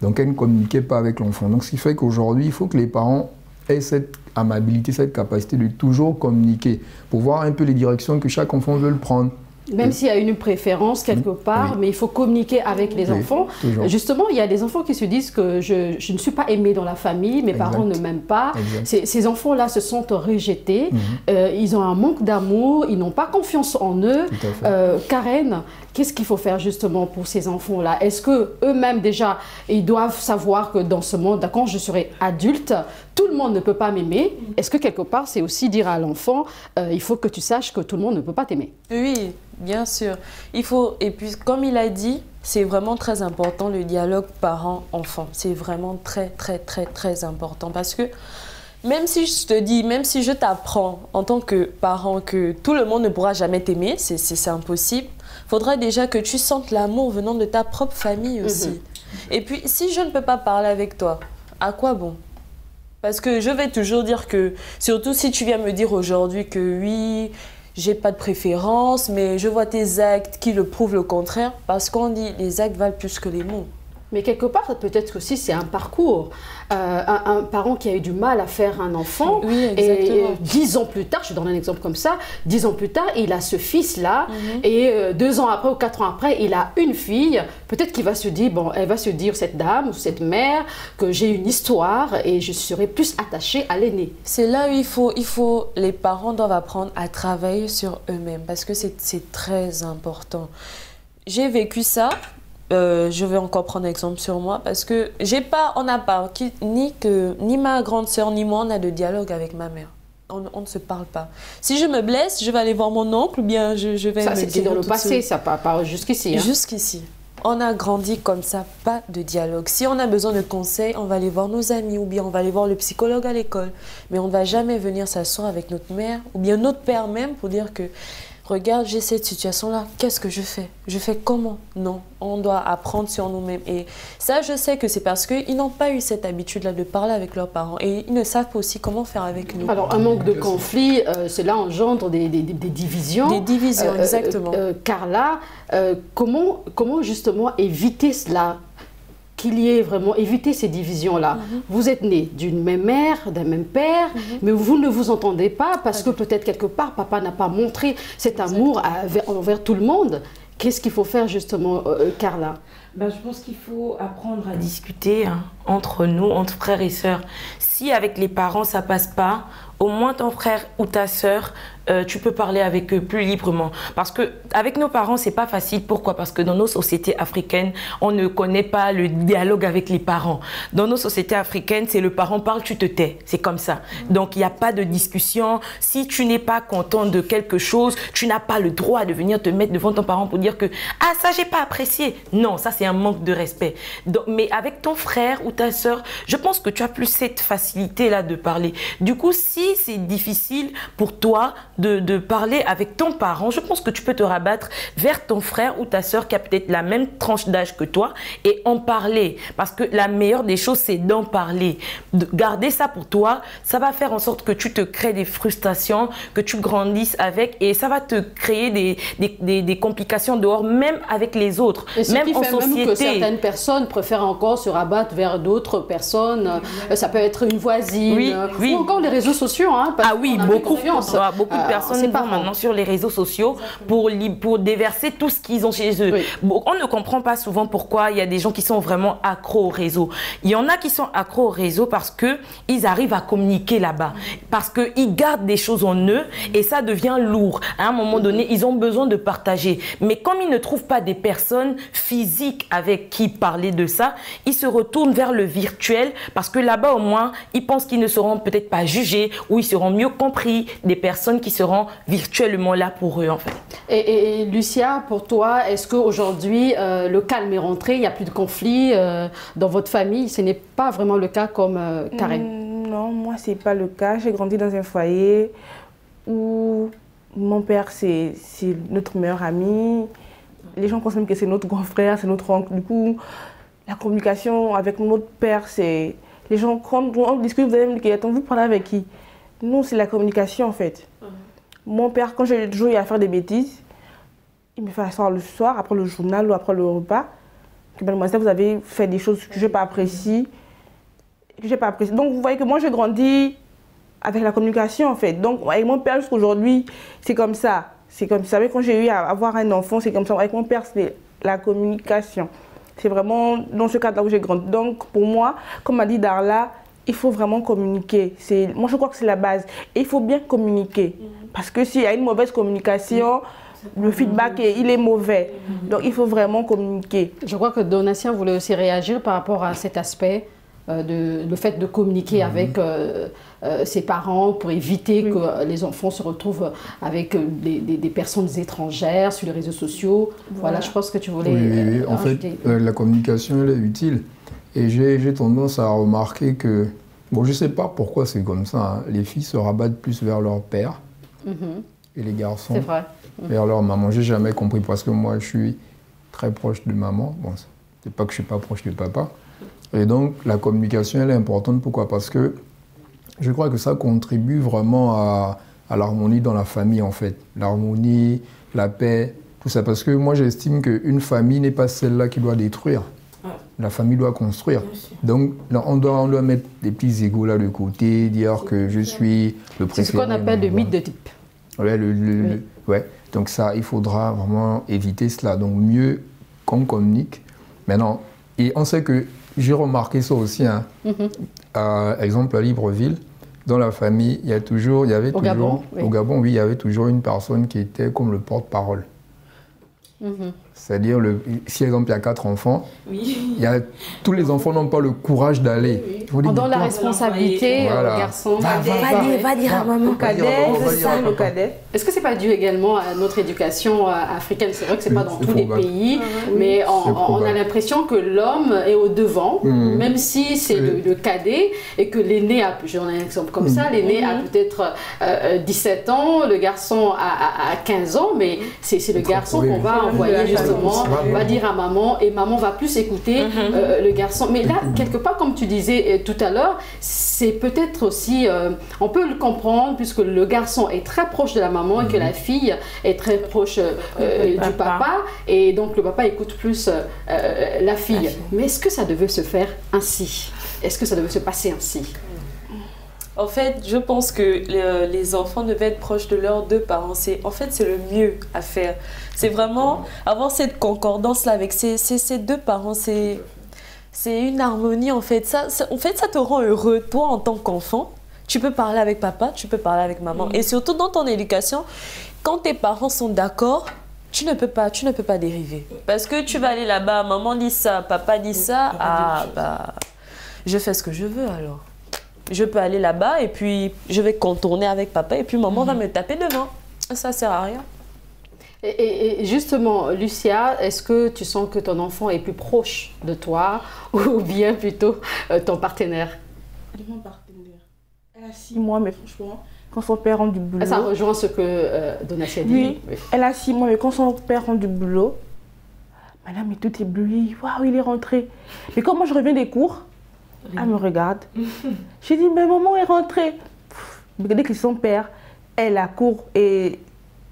Donc, elle ne communiquait pas avec l'enfant. Donc, ce qui fait qu'aujourd'hui, il faut que les parents aient cette amabilité, cette capacité de toujours communiquer pour voir un peu les directions que chaque enfant veut prendre. Même s'il y a une préférence quelque part, mais il faut communiquer avec les enfants. Toujours. Justement, il y a des enfants qui se disent que je ne suis pas aimé dans la famille, mes parents ne m'aiment pas. Ces enfants-là se sentent rejetés, ils ont un manque d'amour, ils n'ont pas confiance en eux. Karen, qu'est-ce qu'il faut faire justement pour ces enfants-là? Est-ce qu'eux-mêmes déjà, ils doivent savoir que dans ce monde, quand je serai adulte, tout le monde ne peut pas m'aimer? Est-ce que quelque part, c'est aussi dire à l'enfant, il faut que tu saches que tout le monde ne peut pas t'aimer? Oui, bien sûr. Il faut, et puis comme il a dit, c'est vraiment très important le dialogue parent-enfant. C'est vraiment très, très, très, très important parce que même si je te dis, même si je t'apprends en tant que parent que tout le monde ne pourra jamais t'aimer, c'est impossible, il faudra déjà que tu sentes l'amour venant de ta propre famille aussi. Et puis, si je ne peux pas parler avec toi, à quoi bon? Parce que je vais toujours dire que, surtout si tu viens me dire aujourd'hui que oui, j'ai pas de préférence, mais je vois tes actes qui le prouvent le contraire, parce qu'on dit les actes valent plus que les mots. Mais quelque part, peut-être aussi c'est un parcours. Un parent qui a eu du mal à faire un enfant, et 10 ans plus tard, je donne un exemple comme ça, 10 ans plus tard, il a ce fils-là, et 2 ans après ou 4 ans après, il a une fille. Peut-être qu'il va se dire, bon, elle va se dire, cette dame ou cette mère, que j'ai une histoire et je serai plus attachée à l'aîné. C'est là où les parents doivent apprendre à travailler sur eux-mêmes, parce que c'est très important. J'ai vécu ça. Je vais encore prendre exemple sur moi parce que ni ma grande sœur ni moi on a de dialogue avec ma mère. on ne se parle pas. Si je me blesse, je vais aller voir mon oncle ou bien je vais me guérir. C'est dans le passé, ça pas jusqu'ici. Hein. Jusqu'ici. On a grandi comme ça, pas de dialogue. Si on a besoin de conseils, on va aller voir nos amis ou bien on va aller voir le psychologue à l'école. Mais on ne va jamais venir s'asseoir avec notre mère ou bien notre père même pour dire que regarde, j'ai cette situation-là, qu'est-ce que je fais? Je fais comment? Non, on doit apprendre sur nous-mêmes. Et ça, je sais que c'est parce qu'ils n'ont pas eu cette habitude-là de parler avec leurs parents. Et ils ne savent pas aussi comment faire avec nous. Alors, un manque de conflit, cela engendre des divisions. Des divisions, exactement. Carla, comment justement éviter cela? Qu'il y ait vraiment éviter ces divisions-là. Vous êtes nés d'une même mère, d'un même père, mais vous ne vous entendez pas parce que peut-être quelque part, papa n'a pas montré cet amour envers tout le monde. Qu'est-ce qu'il faut faire justement, Carla? Je pense qu'il faut apprendre à discuter entre nous, entre frères et sœurs. Si avec les parents ça passe pas, au moins ton frère ou ta sœur, tu peux parler avec eux plus librement. Parce que avec nos parents, c'est pas facile. Pourquoi? Parce que dans nos sociétés africaines, on ne connaît pas le dialogue avec les parents. Dans nos sociétés africaines, c'est le parent parle, tu te tais. C'est comme ça. Donc, il n'y a pas de discussion. Si tu n'es pas content de quelque chose, tu n'as pas le droit de venir te mettre devant ton parent pour dire que « Ah, ça, j'ai pas apprécié ». Non, ça, c'est un manque de respect. Donc, mais avec ton frère ou ta sœur, je pense que tu as plus cette facilité-là de parler. Du coup, si c'est difficile pour toi de parler avec ton parent, je pense que tu peux te rabattre vers ton frère ou ta sœur qui a peut-être la même tranche d'âge que toi et en parler. Parce que la meilleure des choses, c'est d'en parler. De garder ça pour toi, ça va faire en sorte que tu te crées des frustrations, que tu grandisses avec et ça va te créer des complications dehors, même avec les autres, et même en société. Même que certaines personnes préfèrent encore se rabattre vers d'autres personnes. Ça peut être une voisine, ou encore les réseaux sociaux. Hein, beaucoup de personnes vont maintenant sur les réseaux sociaux pour déverser tout ce qu'ils ont chez eux. On ne comprend pas souvent pourquoi il y a des gens qui sont vraiment accros au réseau. Il y en a qui sont accros au réseau parce qu'ils arrivent à communiquer là-bas, parce qu'ils gardent des choses en eux et ça devient lourd. À un moment donné, ils ont besoin de partager. Mais comme ils ne trouvent pas des personnes physiques avec qui parler de ça, ils se retournent vers le virtuel parce que là-bas, au moins, ils pensent qu'ils ne seront peut-être pas jugés ou ils seront mieux compris des personnes qui seront virtuellement là pour eux, en fait. Et Lucia, pour toi, est-ce qu'aujourd'hui, le calme est rentré, il n'y a plus de conflit dans votre famille? Ce n'est pas vraiment le cas comme Karen? Non, moi, ce n'est pas le cas. J'ai grandi dans un foyer où mon père, c'est notre meilleur ami. Les gens pensent même que c'est notre grand frère, c'est notre oncle. Du coup, la communication avec notre père, c'est... Les gens, quand on discute, vous allez me dire, vous parlez avec qui? Nous, c'est la communication, en fait. Mon père, quand je jouais à faire des bêtises, il me fait asseoir le soir, après le journal ou après le repas. Mademoiselle, vous avez fait des choses que je n'ai pas appréciées. Donc, vous voyez que moi, j'ai grandi avec la communication, en fait. Donc, avec mon père, jusqu'à aujourd'hui, c'est comme ça. C'est comme ça. Quand j'ai eu à avoir un enfant, c'est comme ça. Avec mon père, c'est la communication. C'est vraiment dans ce cadre-là où j'ai grandi. Donc, pour moi, comme a dit Darla, il faut vraiment communiquer. Moi, je crois que c'est la base. Et il faut bien communiquer. Parce que s'il y a une mauvaise communication, le feedback, il est mauvais. Donc, il faut vraiment communiquer. Je crois que Donatien voulait aussi réagir par rapport à cet aspect, le fait de communiquer avec ses parents pour éviter que les enfants se retrouvent avec des personnes étrangères sur les réseaux sociaux. Voilà, je pense que tu voulais oui. En fait, la communication, elle est utile. Et j'ai tendance à remarquer que, bon, je ne sais pas pourquoi c'est comme ça, hein, les filles se rabattent plus vers leur père et les garçons vers leur maman. Je n'ai jamais compris parce que moi, je suis très proche de maman. Bon, c'est pas que je ne suis pas proche de papa. Et donc, la communication, elle est importante. Pourquoi? Parce que je crois que ça contribue vraiment à l'harmonie dans la famille, en fait. L'harmonie, la paix, tout ça. Parce que moi, j'estime qu'une famille n'est pas celle-là qui doit détruire. La famille doit construire. Donc, là, on doit mettre des petits égos là de côté, dire que je suis le préféré. C'est ce qu'on appelle le mythe de type. Ouais, donc ça, il faudra vraiment éviter cela. Donc, mieux qu'on communique. Maintenant, et on sait que j'ai remarqué ça aussi, hein. Exemple à Libreville, dans la famille, il y avait toujours, au Gabon, oui, il y avait toujours une personne qui était comme le porte-parole. C'est-à-dire, si par exemple il y a 4 enfants, tous les enfants n'ont pas le courage d'aller. On donne la responsabilité au garçon. Va dire à maman. Le cadet. Est-ce que c'est pas dû également à notre éducation africaine? C'est vrai que c'est pas dans tous les pays, mais on a l'impression que l'homme est au devant, même si c'est le cadet et que l'aîné a, j'en ai un exemple comme ça, l'aîné a peut-être 17 ans, le garçon a 15 ans, mais c'est le garçon qu'on va envoyer justement, va dire à maman, et maman va plus écouter le garçon. Mais là, quelque part, comme tu disais tout à l'heure, c'est peut-être aussi, on peut le comprendre, puisque le garçon est très proche de la maman et que la fille est très proche du papa, et donc le papa écoute plus la fille. Mais est-ce que ça devait se faire ainsi? Est-ce que ça devait se passer ainsi? En fait, je pense que les enfants devaient être proches de leurs deux parents. En fait, c'est le mieux à faire. C'est vraiment avoir cette concordance-là avec ces deux parents. C'est une harmonie, en fait. Ça te rend heureux. Toi, en tant qu'enfant, tu peux parler avec papa, tu peux parler avec maman. Et surtout dans ton éducation, quand tes parents sont d'accord, tu ne peux pas dériver. Parce que tu vas aller là-bas, maman dit ça, papa dit ça, je fais ce que je veux alors. Je peux aller là-bas et puis je vais contourner avec papa et puis maman va me taper devant. Ça sert à rien. Et justement, Lucia, est-ce que tu sens que ton enfant est plus proche de toi ou bien plutôt ton partenaire? Mon partenaire. Elle a 6 mois, mais franchement, quand son père rentre du boulot... Ça rejoint ce que Donatien dit. Oui, elle a 6 mois, mais quand son père rentre du boulot, madame est toute éblouie. Waouh, il est rentré. Mais quand moi je reviens des cours, elle me regarde. J'ai dit, mais maman est rentrée. Dès que son père, elle accourt et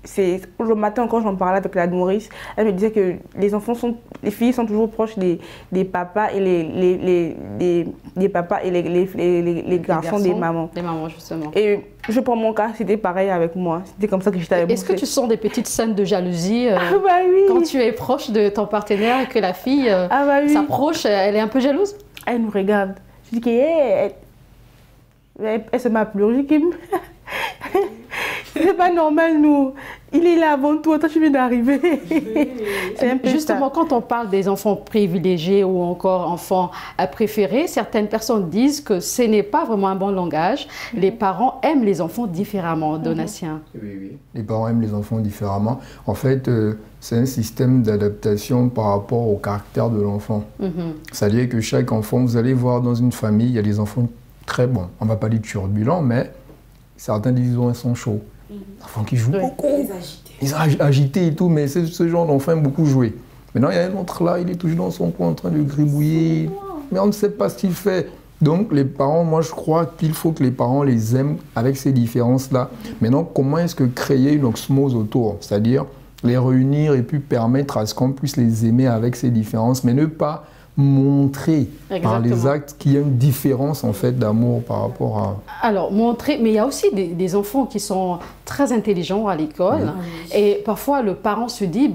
c'est le matin quand j'en parlais avec la nourrice, elle me disait que les filles sont toujours proches des papas et les papas et les garçons des mamans. Des mamans, justement. Et je prends mon cas, c'était pareil avec moi. C'était comme ça que j'étais avec. Est-ce que tu sens des petites scènes de jalousie oui. Quand tu es proche de ton partenaire et que la fille s'approche, elle est un peu jalouse? Elle nous regarde. Je dis qu'elle se met à pleurer. Je dis c'est pas normal, nous. Il est là avant toi tu viens d'arriver. Justement, quand on parle des enfants privilégiés ou encore enfants préférés, certaines personnes disent que ce n'est pas vraiment un bon langage. Les parents aiment les enfants différemment, Donatien. Oui. Les parents aiment les enfants différemment. En fait, c'est un système d'adaptation par rapport au caractère de l'enfant. C'est-à-dire que chaque enfant, vous allez voir dans une famille, il y a des enfants très bons. On ne va pas dire turbulents, mais certains disent qu'ils sont chauds. Des enfants qui jouent beaucoup. Ils sont agités et tout, mais c'est ce genre d'enfant aime beaucoup jouer. Maintenant, il y a un autre là, il est toujours dans son coin en train de gribouiller. Mais on ne sait pas ce qu'il fait. Donc, les parents, moi, je crois qu'il faut que les parents les aiment avec ces différences-là. Maintenant, comment est-ce que créer une osmose autour? C'est-à-dire les réunir et puis permettre à ce qu'on puisse les aimer avec ces différences, mais ne pas montrer par les actes qu'il y a une différence en fait d'amour par rapport à... Alors, montrer, mais il y a aussi des enfants qui sont très intelligents à l'école et parfois le parent se dit,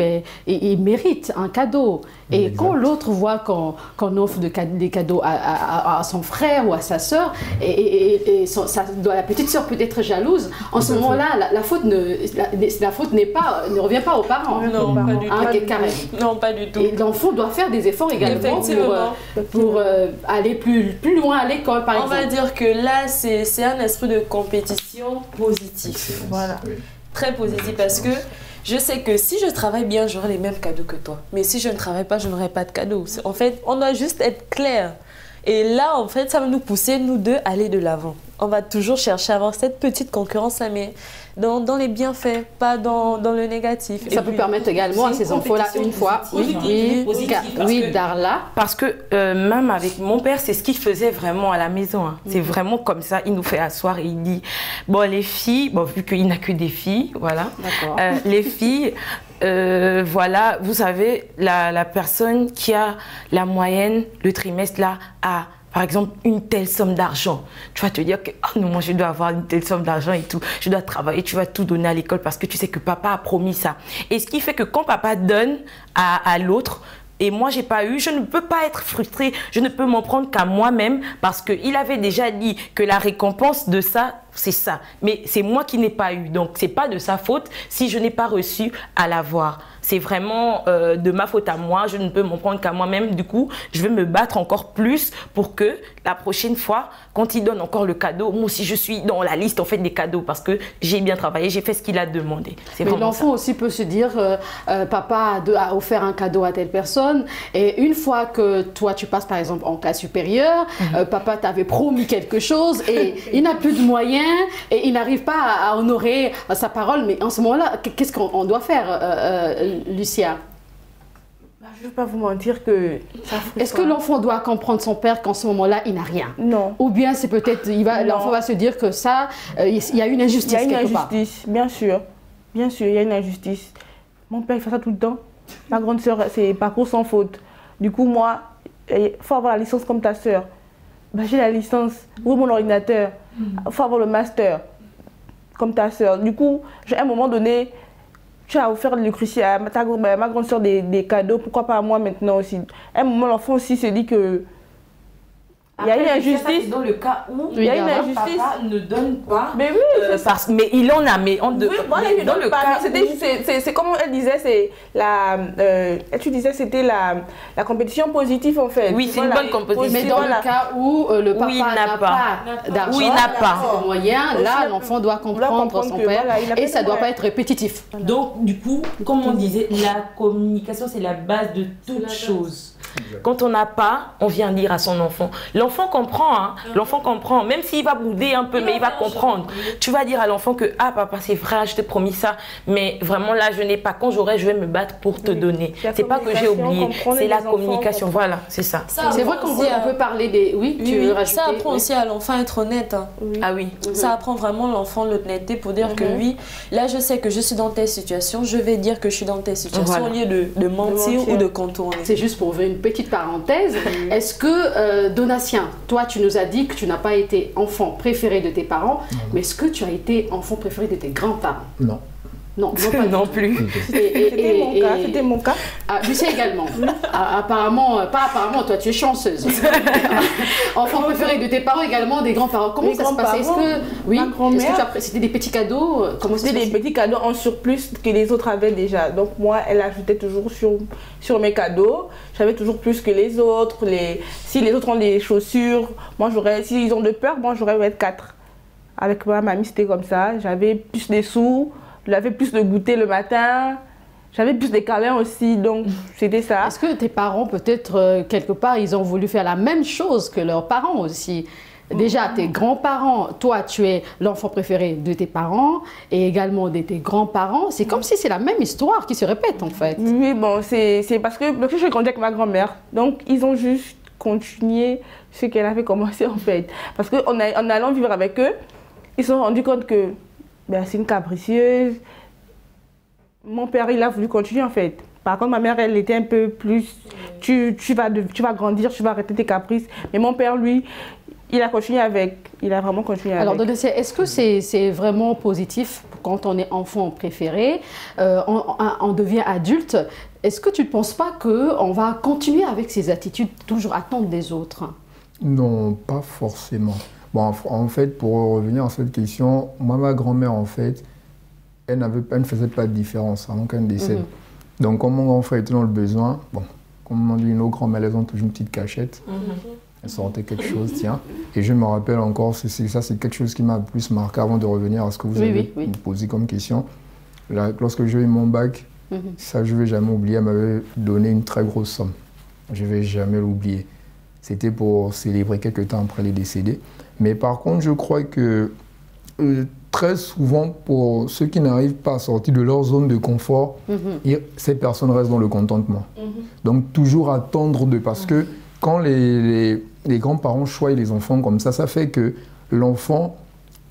il mérite un cadeau. Et quand l'autre voit qu'on offre des cadeaux à son frère ou à sa sœur, la petite sœur peut être jalouse, en ce moment-là, la faute ne revient pas aux parents. Non, pas du tout. Non, pas du tout. Et l'enfant doit faire des efforts également pour aller plus loin à l'école, par exemple. On va dire que là, c'est un esprit de compétition positif. Voilà. Très positif parce que je sais que si je travaille bien, j'aurai les mêmes cadeaux que toi. Mais si je ne travaille pas, je n'aurai pas de cadeaux. En fait, on doit juste être clair. Et là, en fait, ça va nous pousser, nous deux, à aller de l'avant. On va toujours chercher à avoir cette petite concurrence-là, mais dans les bienfaits, pas dans le négatif. Ça peut permettre également à ces enfants-là, une fois, oui, Darla. Parce que même avec mon père, c'est ce qu'il faisait vraiment à la maison. Hein. C'est vraiment comme ça, il nous fait asseoir et il dit, bon, les filles, vu qu'il n'a que des filles, voilà, les filles... voilà, vous savez, la personne qui a la moyenne, le trimestre là, a par exemple une telle somme d'argent. Tu vas te dire que oh non, moi je dois avoir une telle somme d'argent et tout. Je dois travailler, tu vas tout donner à l'école parce que tu sais que papa a promis ça. Et ce qui fait que quand papa donne à l'autre, et moi, j'ai pas eu, je ne peux pas être frustrée, je ne peux m'en prendre qu'à moi-même parce qu'il avait déjà dit que la récompense de ça, c'est ça. Mais c'est moi qui n'ai pas eu, donc c'est pas de sa faute si je n'ai pas reçu à l'avoir. c'est vraiment de ma faute à moi, je ne peux m'en prendre qu'à moi-même. Du coup, je vais me battre encore plus pour que la prochaine fois, quand il donne encore le cadeau, moi aussi je suis dans la liste en fait des cadeaux parce que j'ai bien travaillé, j'ai fait ce qu'il a demandé. Mais l'enfant aussi peut se dire, papa a offert un cadeau à telle personne et une fois que toi tu passes par exemple en classe supérieure, papa t'avait promis quelque chose et il n'a plus de moyens et il n'arrive pas à honorer sa parole. Mais en ce moment-là, qu'est-ce qu'on doit faire, Lucia? Je ne vais pas vous mentir que ça frustre. Est-ce que l'enfant doit comprendre son père qu'en ce moment-là, il n'a rien? Non. Ou bien c'est peut-être, l'enfant va se dire que ça, il y a une injustice quelque part. Il y a une injustice, bien sûr. Bien sûr, il y a une injustice. Mon père, il fait ça tout le temps. Ma grande sœur, c'est parcours sans faute. Du coup, moi, il faut avoir la licence comme ta sœur. Ben, j'ai la licence, ouvre mon ordinateur. Il faut avoir le master comme ta sœur. Du coup, à un moment donné, tu as offert le crucier à ma grande soeur des cadeaux, pourquoi pas à moi maintenant aussi. À un moment, l'enfant aussi se dit que il y a une injustice. Dans le cas où il y a une injustice. Papa ne donne pas. Mais oui, mais il en a, mais oui, voilà, dans le cas c'est comme elle disait, c'est la tu disais c'était la compétition positive en fait. Oui, c'est une bonne compétition. Mais dans le cas où le papa n'a pas d'argent, de moyens, là l'enfant doit comprendre son père et ça ne doit pas être répétitif. Donc du coup, comme on disait, la communication c'est la base de toute chose. Quand on n'a pas, on vient dire à son enfant. L'enfant comprend, hein. L'enfant comprend. Même s'il va bouder un peu, mais il va comprendre. Tu vas dire à l'enfant que, ah papa, c'est vrai, je t'ai promis ça. Mais vraiment là, je n'ai pas. Quand j'aurai, je vais me battre pour te donner. C'est pas que j'ai oublié. C'est la communication. Voilà, c'est ça. C'est vrai qu'on peut parler des... Oui, tu veux rajouter? Ça apprend aussi à l'enfant à être honnête. Hein. Oui. Ah oui. Ça apprend vraiment l'enfant l'honnêteté pour dire que oui, là je sais que je suis dans telle situation, je vais dire que je suis dans telle situation au lieu de mentir ou de contourner. C'est juste pour ouvrir une petite parenthèse. Est-ce que, Donatien, toi tu nous as dit que tu n'as pas été enfant préféré de tes parents, mais est-ce que tu as été enfant préféré de tes grands-parents? Non. Non, pas non plus. C'était mon cas. Ah, Lucie également. Apparemment, pas apparemment, toi tu es chanceuse. Enfant préféré de tes parents également, des grands-parents. Comment ça se passait? Est-ce que oui, c'était des petits cadeaux? C'était des petits cadeaux en surplus que les autres avaient déjà. Donc moi, elle ajoutait toujours sur mes cadeaux. J'avais toujours plus que les autres. Si les autres ont des chaussures, moi j'aurais. S'ils ont de peur, moi j'aurais 4. Avec ma mamie, c'était comme ça. J'avais plus des sous. J'avais plus de goûter le matin, j'avais plus de câlins aussi, donc c'était ça. Est-ce que tes parents, peut-être, quelque part, ils ont voulu faire la même chose que leurs parents aussi? Déjà, tes grands-parents, toi, tu es l'enfant préféré de tes parents et également de tes grands-parents. C'est comme si c'est la même histoire qui se répète, en fait. Oui, bon, c'est parce que je grandis avec ma grand-mère, donc ils ont juste continué ce qu'elle avait commencé, en fait. Parce qu'en allant vivre avec eux, ils se sont rendus compte que c'est une capricieuse. Mon père, il a voulu continuer en fait. Par contre, ma mère, elle était un peu plus... Tu vas grandir, tu vas arrêter tes caprices. Mais mon père, lui, il a continué avec. Il a vraiment continué avec. Alors, est-ce que c'est vraiment positif quand on est enfant préféré, on devient adulte? Est-ce que tu ne penses pas qu'on va continuer avec ces attitudes, toujours attendre des autres? Non, pas forcément. Bon, en fait, pour revenir à cette question, moi, ma grand-mère, en fait, elle ne faisait pas de différence avant qu'elle décède. Donc, comme mon grand frère était dans le besoin, bon, comme on dit, nos grand-mères, elles ont toujours une petite cachette. Elles sortaient quelque chose, tiens. Et je me rappelle encore, c'est quelque chose qui m'a plus marqué avant de revenir à ce que vous avez posé comme question. Là, lorsque j'ai eu mon bac, ça, je ne vais jamais oublier, elle m'avait donné une très grosse somme. Je ne vais jamais l'oublier. C'était pour célébrer quelques temps après les décédés. Mais par contre, je crois que très souvent, pour ceux qui n'arrivent pas à sortir de leur zone de confort, ces personnes restent dans le contentement. Donc, toujours attendre parce que quand les grands-parents choisissent les enfants comme ça fait que l'enfant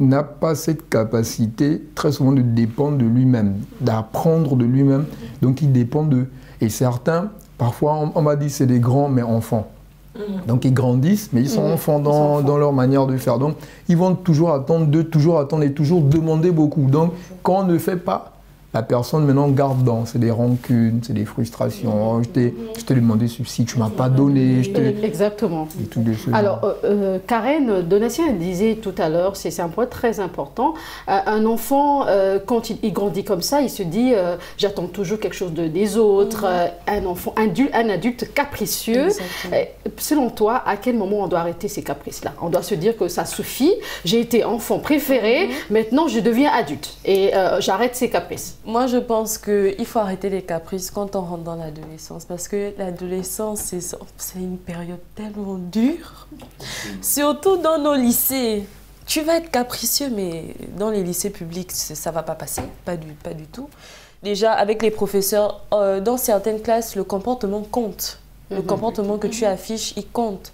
n'a pas cette capacité, très souvent, de dépendre de lui-même, d'apprendre de lui-même. Donc, il dépend d'eux. Et certains, parfois, on m'a dit c'est des grands, mais enfants. Donc ils grandissent, mais ils sont enfants dans leur manière de faire. Donc ils vont toujours attendre et toujours demander beaucoup. Donc quand on ne fait pas, la personne maintenant garde dans, c'est des rancunes, c'est des frustrations. Je t'ai demandé si tu ne m'as pas donné. Exactement. Et tout de suite. Alors, Karen Donatien disait tout à l'heure, c'est un point très important, un enfant, quand il grandit comme ça, il se dit, j'attends toujours quelque chose des autres, un adulte capricieux. Selon toi, à quel moment on doit arrêter ces caprices-là? On doit se dire que ça suffit, j'ai été enfant préféré, maintenant je deviens adulte et j'arrête ces caprices. Moi, je pense qu'il faut arrêter les caprices quand on rentre dans l'adolescence parce que l'adolescence, c'est une période tellement dure. Surtout dans nos lycées. Tu vas être capricieux, mais dans les lycées publics, ça ne va pas passer, pas du tout. Déjà, avec les professeurs, dans certaines classes, le comportement compte. Le comportement que tu affiches, il compte.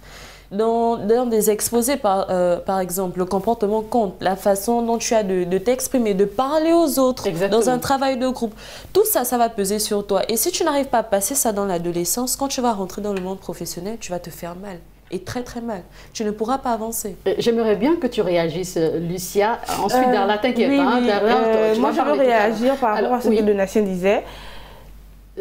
Dans des exposés, par exemple, le comportement compte. La façon dont tu as de t'exprimer, de parler aux autres, dans un travail de groupe. Tout ça, ça va peser sur toi. Et si tu n'arrives pas à passer ça dans l'adolescence, quand tu vas rentrer dans le monde professionnel, tu vas te faire mal. Et très très mal. Tu ne pourras pas avancer. J'aimerais bien que tu réagisses, Lucia. Ensuite, Darla, t'inquiète pas. Moi, je veux réagir par rapport à ce que Donatien disait.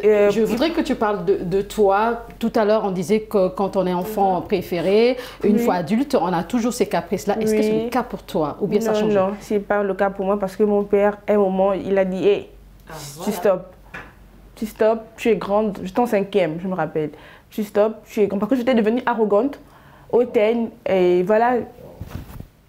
Je voudrais que tu parles de toi. Tout à l'heure, on disait que quand on est enfant préféré, une fois adulte, on a toujours ces caprices-là. Est-ce que c'est le cas pour toi ou bien ça change? Non, ce n'est pas le cas pour moi parce que mon père, à un moment, il a dit hey, tu stops. Tu stops, tu es grande. J'étais en 5e, je me rappelle. Tu stops, tu es grande. Parce que j'étais devenue arrogante, hautaine, et voilà.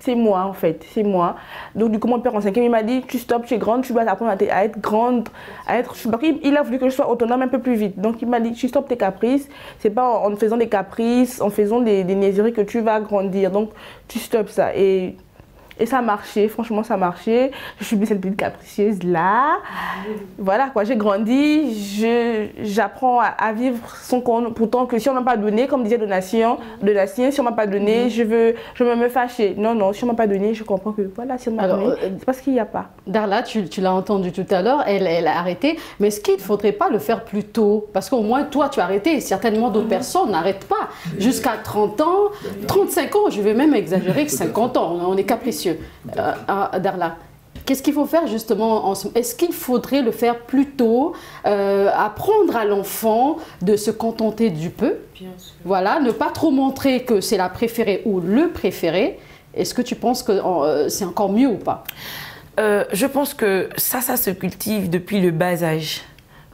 C'est moi, en fait, c'est moi. Donc, du coup, mon père, en 5e, il m'a dit, tu stops, tu es grande, tu dois apprendre à être grande, Il a voulu que je sois autonome un peu plus vite. Donc, il m'a dit, tu stops tes caprices. C'est pas en faisant des caprices, en faisant des niaiseries que tu vas grandir. Donc, tu stops ça. Et ça a marché, franchement, ça a marché. Je suis plus cette petite capricieuse là. Voilà, quoi, j'ai grandi, j'apprends à vivre son compte. Pourtant, que si on ne m'a pas donné, comme disait Donatien, si on ne m'a pas donné, je vais me fâcher. Non, si on ne m'a pas donné, je comprends que voilà, si on m'a donné, c'est parce qu'il n'y a pas. Darla, tu l'as entendu tout à l'heure, elle a arrêté. Mais est-ce qu'il ne faudrait pas le faire plus tôt? Parce qu'au moins, toi, tu as arrêté. Certainement, d'autres personnes n'arrêtent pas. Jusqu'à 30 ans, 35 ans, je vais même exagérer que 50 ans, on est capricieux. Darla, qu'est-ce qu'il faut faire justement? Est-ce qu'il faudrait le faire plus tôt, apprendre à l'enfant de se contenter du peu? Bien sûr. Voilà, ne pas trop montrer que c'est la préférée ou le préféré. Est-ce que tu penses que c'est encore mieux ou pas? Je pense que ça se cultive depuis le bas âge,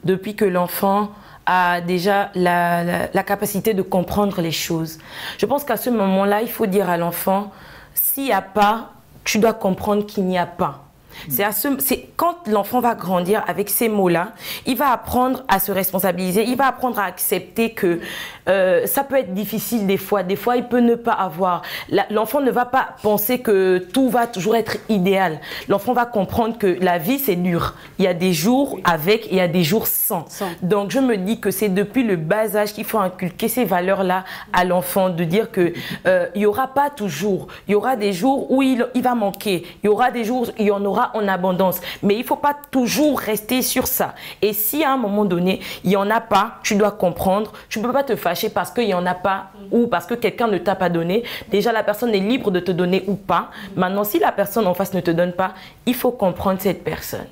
depuis que l'enfant a déjà la capacité de comprendre les choses. Je pense qu'à ce moment-là, il faut dire à l'enfant, s'il n'y a pas, tu dois comprendre qu'il n'y a pas. C'est quand l'enfant va grandir avec ces mots-là, il va apprendre à se responsabiliser, il va apprendre à accepter que ça peut être difficile des fois il peut ne pas avoir. L'enfant ne va pas penser que tout va toujours être idéal. L'enfant va comprendre que la vie c'est dur. Il y a des jours avec et il y a des jours sans. Donc je me dis que c'est depuis le bas âge qu'il faut inculquer ces valeurs-là à l'enfant, de dire que il n'y aura pas toujours. Il y aura des jours où il va manquer. Il y aura des jours où il y en aura en abondance. Mais il ne faut pas toujours rester sur ça. Et si à un moment donné, il n'y en a pas, tu dois comprendre. Tu ne peux pas te fâcher parce qu'il n'y en a pas ou parce que quelqu'un ne t'a pas donné. Déjà, la personne est libre de te donner ou pas. Maintenant, si la personne en face ne te donne pas, il faut comprendre cette personne.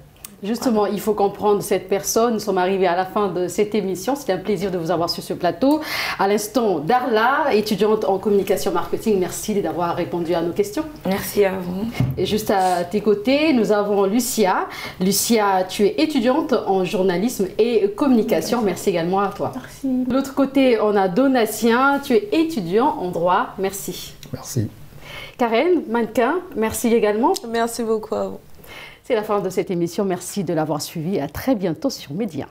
Justement, il faut comprendre cette personne. Nous sommes arrivés à la fin de cette émission. C'était un plaisir de vous avoir sur ce plateau. À l'instant, Darla, étudiante en communication marketing, merci d'avoir répondu à nos questions. Merci à vous. Et juste à tes côtés, nous avons Lucia. Lucia, tu es étudiante en journalisme et communication. Merci également à toi. Merci. De l'autre côté, on a Donatien. Tu es étudiant en droit. Merci. Merci. Karen, mannequin, merci également. Merci beaucoup à vous. C'est la fin de cette émission. Merci de l'avoir suivi. À très bientôt sur Média.